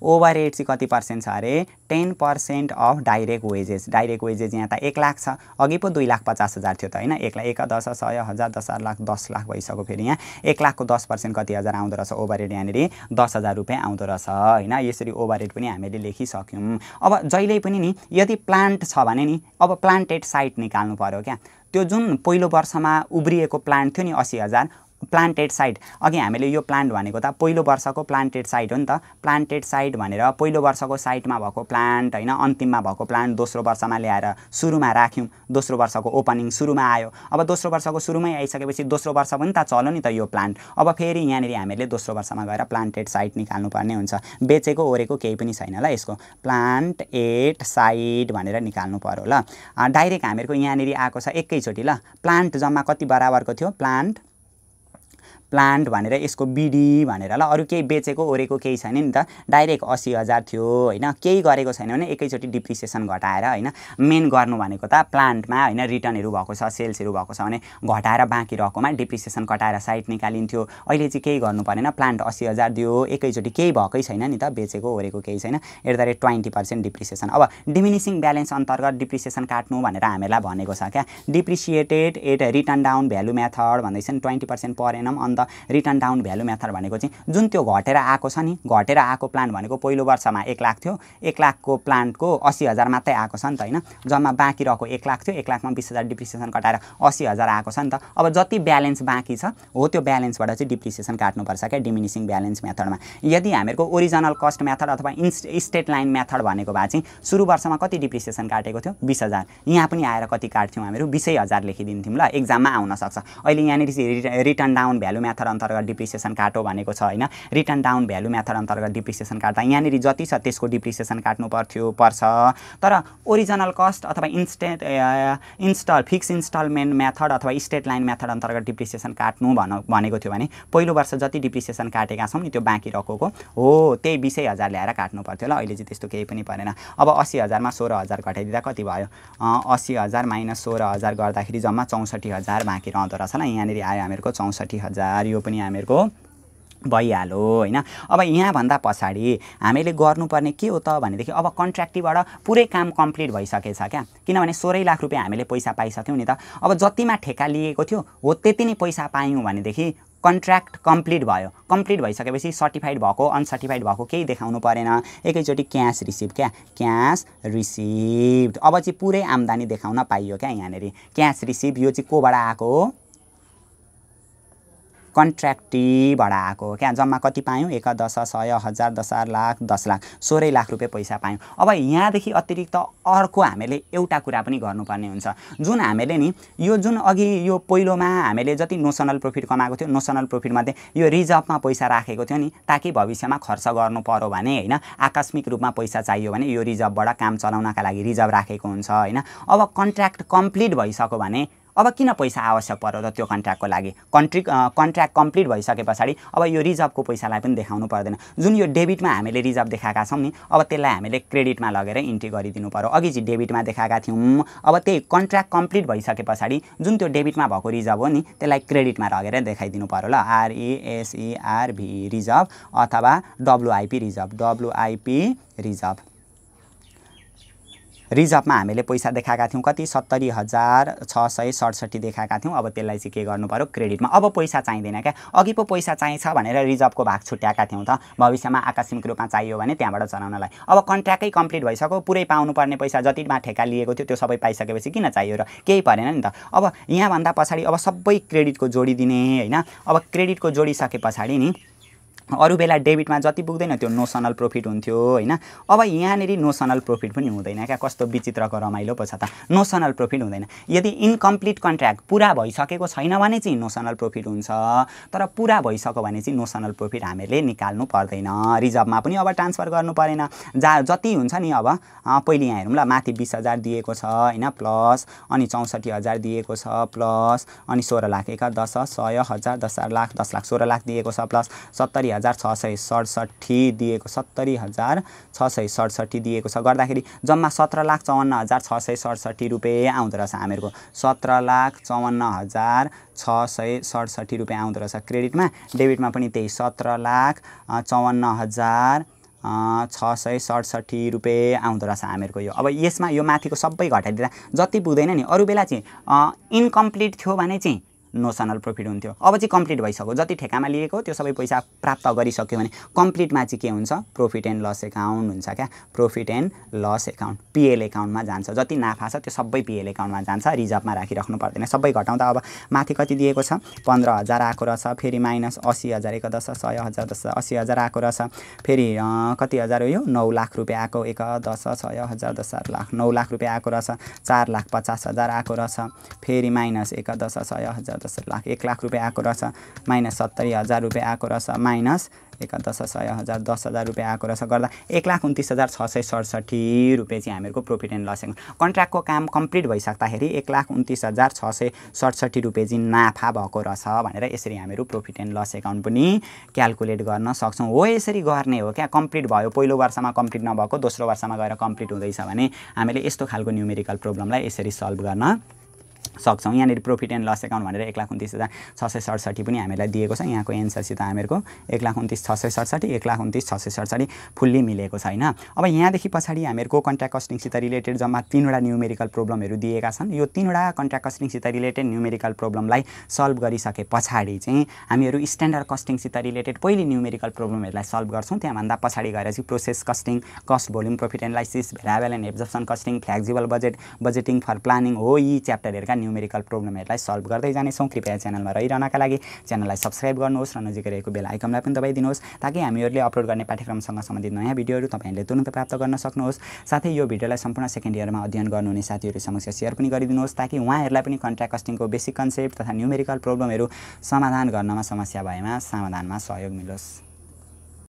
ओभरहेड चाहिँ कति पर्सेन्ट छ अरे 10% of direct wages. Direct wages यहाँ त 1 लाख छ, अघि पो 2,50,000 थियो त होइन। 1 लाख 1 10 100 1000 10 लाख 10 लाख भइसक्यो। फेरि यहाँ 1 लाखको 10% कति हजार आउँदो रहेछ ओभरहेड, यहाँनिर 10,000 रुपियाँ आउँदो रहेछ होइन। यसरी ओभरहेड पनि हामीले लेखिसक्यौँ। अब जहिले पनि नि यदि प्लान्ट छ भने नि अब प्लान्टेड साइट निकाल्नु पर्यो क्या। त्यो जुन पहिलो वर्षमा उब्रिएको प्लान्ट थियो नि 80,000 प्लान्टेड साइट, अघि हामीले यो प्लान्ट भनेको त पहिलो वर्षको प्लान्टेड साइट हो नि त। प्लान्टेड साइट भनेर पहिलो वर्षको साइटमा भएको प्लान्ट होइन, अन्तिममा भएको प्लान्ट दोस्रो वर्षमा ल्याएर सुरुमा राख्यौँ, दोस्रो वर्षको ओपनिङ सुरुमा आयो। अब दोस्रो वर्षको सुरुमै आइसकेपछि दोस्रो वर्ष पनि त चल्यो नि त यो प्लान्ट। अब फेरि यहाँनिर हामीले दोस्रो वर्षमा गएर प्लान्टेड साइट निकाल्नुपर्ने हुन्छ। बेचेको ओरेको केही पनि छैन ल, यसको प्लान्टेड साइट भनेर निकाल्नु पर्यो ल। डाइरेक्ट हामीहरूको यहाँनिर आएको छ एकैचोटि ल। प्लान्ट जम्मा कति बराबरको थियो, प्लान्ट भनेर यसको बिडी भनेर ल। अरू केही बेचेको ओरेको केही छैन नि त, डाइरेक्ट 80,000 थियो होइन। केही गरेको छैन भने एकैचोटि डिप्रिसिएसन घटाएर होइन, मेन गर्नु भनेको त प्लान्टमा होइन रिटर्नहरू भएको छ, सेल्सहरू भएको छ भने घटाएर बाँकी रहेकोमा डिप्रिसिएसन घटाएर साइट निकालिन्थ्यो। अहिले चाहिँ केही गर्नु परेन, प्लान्ट 80,000 दियो, एकैचोटि केही भएकै छैन नि त, बेचेको ओरेको केही छैन, @ 20% डिप्रिसिएसन। अब डिमिनिसिङ ब्यालेन्स अन्तर्गत डिप्रिसिएसन काट्नु भनेर हामीलाई भनेको छ क्या। Depreciated at written down value method भन्दैछ नि 20% per annum. Written down value method भनेको चाहिँ जुन त्यो घटेर आएको छ नि, घटेर आएको प्लान्ट भनेको पहिलो वर्षमा 1 लाख थियो, 1 लाखको प्लान्टको 80,000 मात्रै आएको छ नि त होइन। जम्मा बाँकी रहेको 1 लाख थियो, 1 लाखमा 20,000 डिप्रिसिएसन कटाएर 80,000 आएको छ नि त। अब जति ब्यालेन्स बाँकी छ हो त्यो ब्यालेन्सबाट चाहिँ डिप्रिसिएसन काट्नुपर्छ क्या डिमिनिसिङ ब्यालेन्स मेथडमा। यदि हामीहरूको ओरिजिनल कस्ट मेथड अथवा स्टेट लाइन मेथड भनेको भए चाहिँ सुरु वर्षमा कति डिप्रिसिएसन काटेको थियो 20,000, यहाँ पनि आएर कति काट्थ्यौँ हामीहरू 20,000 लेखिदिन्थ्यौँ ल। एक्जाममा आउन सक्छ। अहिले यहाँनिर रिटर्न डाउन भ्यालु मेथड अन्तर्गत डिप्रिसिएसन काटो भनेको छ होइन। रिटर्न डाउन भ्यालु मेथड अन्तर्गत डिप्रिसिएसन काट्दा यहाँनिर जति छ त्यसको डिप्रिसिएसन काट्नु पर्छ। तर ओरिजिनल कस्ट अथवा फिक्स इन्स्टलमेन्ट मेथड अथवा स्टेट लाइन मेथड अन्तर्गत डिप्रिसिएसन काट्नु भनेको थियो भने पहिलो वर्ष जति डिप्रिसिएसन काटेका छौँ नि त्यो बाँकी रहेको हो त्यही 20,000 ल्याएर काट्नु पर्थ्यो ल। अहिले चाहिँ त्यस्तो केही पनि परेन। अब 80,000 मा 16,000 घटाइदिँदा कति भयो, 80,000 माइनस 16,000 गर्दाखेरि जम्मा 64,000 बाँकी रहँदो रहेछ ल। यहाँनिर आयो हामीहरूको 64,000, यो पनि हामीहरूको भइहाल्यो होइन। अब यहाँभन्दा पछाडि हामीले गर्नुपर्ने के हो त भनेदेखि अब कन्ट्र्याक्टीबाट पुरै काम कम्प्लिट भइसकेछ क्या। किनभने 16 लाख रुपियाँ हामीले पैसा पाइसक्यौँ नि त। अब जतिमा ठेक्का लिएको थियो हो त्यति नै पैसा पायौँ भनेदेखि कन्ट्र्याक्ट कम्प्लिट भयो। कम्प्लिट भइसकेपछि सर्टिफाइड भएको अनसर्टिफाइड भएको केही देखाउनु परेन, एकैचोटि क्यास रिसिभ क्या, क्यास रिसिभ। अब चाहिँ पुरै आम्दानी देखाउन पाइयो क्या। यहाँनिर क्यास रिसिभ यो चाहिँ कोबाट आएको हो, कन्ट्र्याक्टीबाट आएको क्या। जम्मा कति पायौँ 1 10 100 1000 10 लाख 10 लाख 16 लाख रुपियाँ पैसा पायौँ। अब यहाँदेखि अतिरिक्त अर्को हामीले एउटा कुरा पनि गर्नुपर्ने हुन्छ। जुन हामीले नि यो जुन अघि यो पहिलोमा हामीले जति नोसनल प्रॉफिट कमाएको थियो, नोसनल प्रॉफिटमध्ये यो रिजर्भमा पैसा राखेको थियो नि, ताकि भविष्यमा खर्च गर्नु पर्यो भने होइन, आकस्मिक रूपमा पैसा चाहियो भने यो रिजर्भबाट काम चलाउनका लागि रिजर्भ राखेको हुन्छ होइन। अब कन्ट्र्याक्ट कम्प्लिट भइसक्यो भने अब किन पैसा आवश्यक पर्यो त त्यो कन्ट्र्याक्टको लागि। कन्ट्र्याक्ट कम्प्लिट भइसके पछाडि अब यो रिजर्भको पैसालाई पनि देखाउनु पर्दैन। जुन यो डेबिटमा हामीले रिजर्भ देखाएका छौँ नि, अब त्यसलाई हामीले क्रेडिटमा लगेर इन्ट्री गरिदिनु पर्यो। अघि चाहिँ डेबिटमा देखाएका थियौँ, अब त्यही कन्ट्र्याक्ट कम्प्लिट भइसके पछाडि जुन त्यो डेबिटमा भएको रिजर्भ हो नि त्यसलाई क्रेडिटमा लगेर देखाइदिनु पर्यो ल। RESERV रिजर्भ अथवा WIP रिजर्भ। रिजर्भमा हामीले पैसा देखाएका थियौँ कति 70,667 देखाएका थियौँ। अब त्यसलाई चाहिँ के गर्नु पर्यो क्रेडिटमा। अब पैसा चाहिँदैन क्या। अघि पो पैसा चाहिन्छ भनेर रिजर्भको भाग छुट्याएका थियौँ त, भविष्यमा आकस्मिक रूपमा चाहियो भने त्यहाँबाट चलाउनलाई। अब कन्ट्र्याक्टै कम्प्लिट भइसक्यो, पुरै पाउनुपर्ने पैसा जतिमा ठेक्का लिएको थियो त्यो सबै पाइसकेपछि किन चाहियो र, केही परेन नि त। अब यहाँभन्दा पछाडि अब सबै क्रेडिटको जोडिदिने होइन। अब क्रेडिटको जोडिसके पछाडि नि अरू बेला डेबिटमा जति पुग्दैन त्यो नोसनल प्रॉफिट हुन्थ्यो हैन। अब यहाँनेरि नोसनल प्रॉफिट पनि हुँदैन क्या, कस्तो विचित्रको रमाइलो पो छ त। नोसनल प्रॉफिट हुँदैन। यदि इनकम्प्लिट कन्ट्र्याक्ट पुरा भइसकेको छैन भने चाहिँ नोसनल प्रॉफिट हुन्छ, तर पुरा भइसक्यो भने चाहिँ नोसनल प्रॉफिट हामीले निकाल्नु पर्दैन। रिजर्भमा पनि अब ट्रान्सफर गर्नु परेन। जति हुन्छ नि अब पहिले यहाँ हेरौँ ल, माथि 20,000 दिएको छ हैन, प्लस अनि 64,000 दिएको छ, प्लस अनि 16 लाख, 1 10 100 1000 10 लाख 10 लाख 16 लाख दिएको छ, प्लस 70,667 दिएको, 70,667 दिएको छ, गर्दाखेरि जम्मा 17,54,667 रुपैयाँ आउँदो रहेछ हामीहरूको। 17,54,667 रुपैयाँ आउँदो रहेछ क्रेडिटमा। डेबिटमा पनि त्यही 17,54,667 रुपैयाँ आउँदो रहेछ हामीहरूको यो। अब यसमा यो माथिको सबै घटाइदिँदा जति पुग्दैन नि, अरू बेला चाहिँ इनकम्प्लिट थियो भने चाहिँ नोसनल प्रॉफिट हुन्थ्यो। अब चाहिँ कम्प्लिट भइसक्यो, जति ठेकामा लिएको त्यो सबै पैसा प्राप्त गरिसक्यो भने कम्प्लिटमा चाहिँ के हुन्छ, प्रॉफिट एन्ड लस एकाउन्ट हुन्छ क्या। Profit and loss account P एकाउन्टमा जान्छ। जति नाफा छ त्यो सबै पिएल एकाउन्टमा जान्छ, रिजर्भमा राखिराख्नु पर्दैन। सबै घटाउँदा अब माथि कति दिएको छ, 15,000 आएको रहेछ, फेरि माइनस 80,000 1 10 100 10 80,000 आएको रहेछ, फेरि कति हजार हो यो, 9 लाख रुपैयाँ आएको, 1 10 100 10 लाख 9 लाख रुपैयाँ आएको रहेछ, 4,50,000 आएको रहेछ, फेरि माइनस 1 10 100 10 लाख 1 लाख रुपैयाँ आएको रहेछ, माइनस 70,000 रुपैयाँ आएको रहेछ, माइनस 1 10 100 10,000 रुपैयाँ आएको रहेछ, गर्दा 1,29,667 रुपैयाँ चाहिँ हामीहरूको प्रॉफिट एन्ड लस एकाउन्ट। कन्ट्र्याक्टको काम कम्प्लिट भइसक्दाखेरि 1,29,667 रुपैयाँ चाहिँ नाफा भएको रहेछ भनेर यसरी हामीहरू प्रॉफिट एन्ड लस एकाउन्ट पनि क्याल्कुलेट गर्न सक्छौँ। हो यसरी गर्ने हो क्या। कम्प्लिट भयो, पहिलो वर्षमा कम्प्लिट नभएको दोस्रो वर्षमा गएर कम्प्लिट हुँदैछ भने हामीले यस्तो खालको न्युमेरिकल प्रब्लमलाई यसरी सल्भ गर्न सक्छौँ। यहाँनिर प्रॉफिट एन्ड लस एकाउन्ट भनेर 1,29,667 पनि हामीलाई दिएको छ। यहाँको एन्सरसित हामीहरूको 1,29,667 1,29,667 फुल्ली मिलेको छ हैन। अब यहाँदेखि पछाडि हामीहरूको कन्ट्र्याक्ट कस्टिङसित रिलेटेड जम्मा 3वटा न्युमेरिकल प्रब्लमहरू दिएका छन्। यो 3वटा कन्ट्र्याक्ट कस्टिङसित रिलेटेड न्युमेरिकल प्रब्लमलाई सल्भ गरिसके पछाडि चाहिँ हामीहरू स्ट्यान्डर्ड कस्टिङसित रिलेटेड पहिले न्युमेरिकल प्रब्लमहरूलाई सल्भ गर्छौँ। त्यहाँभन्दा पछाडि गएर चाहिँ process costing, cost volume profit analysis, variable and absorption costing, flexible budget, budgeting for planning हो यी च्याप्टरहरूका न्युमेरिकल प्रब्लमहरूलाई सल्भ गर्दै जानेछौँ। कृपया च्यानलमा रहिरहनका लागि च्यानललाई सब्स्क्राइब गर्नुहोस् र नजिकै रहेको बेल आइकनलाई पनि दबाइदिनुहोस् ताकि हामीहरूले अपलोड गर्ने पाठ्यक्रमसँग सम्बन्धित नयाँ भिडियोहरू तपाईँहरूले तुरुन्त प्राप्त गर्न सक्नुहोस्। साथै यो भिडियोलाई सम्पूर्ण सेकेन्ड इयरमा अध्ययन गर्नुहुने साथीहरू समक्ष सेयर पनि गरिदिनुहोस् ताकि उहाँहरूलाई पनि कन्ट्र्याक्ट कस्टिङको बेसिक कन्सेप्ट तथा न्युमेरिकल प्रब्लमहरू समाधान गर्नमा समस्या भएमा समाधानमा सहयोग मिलोस्।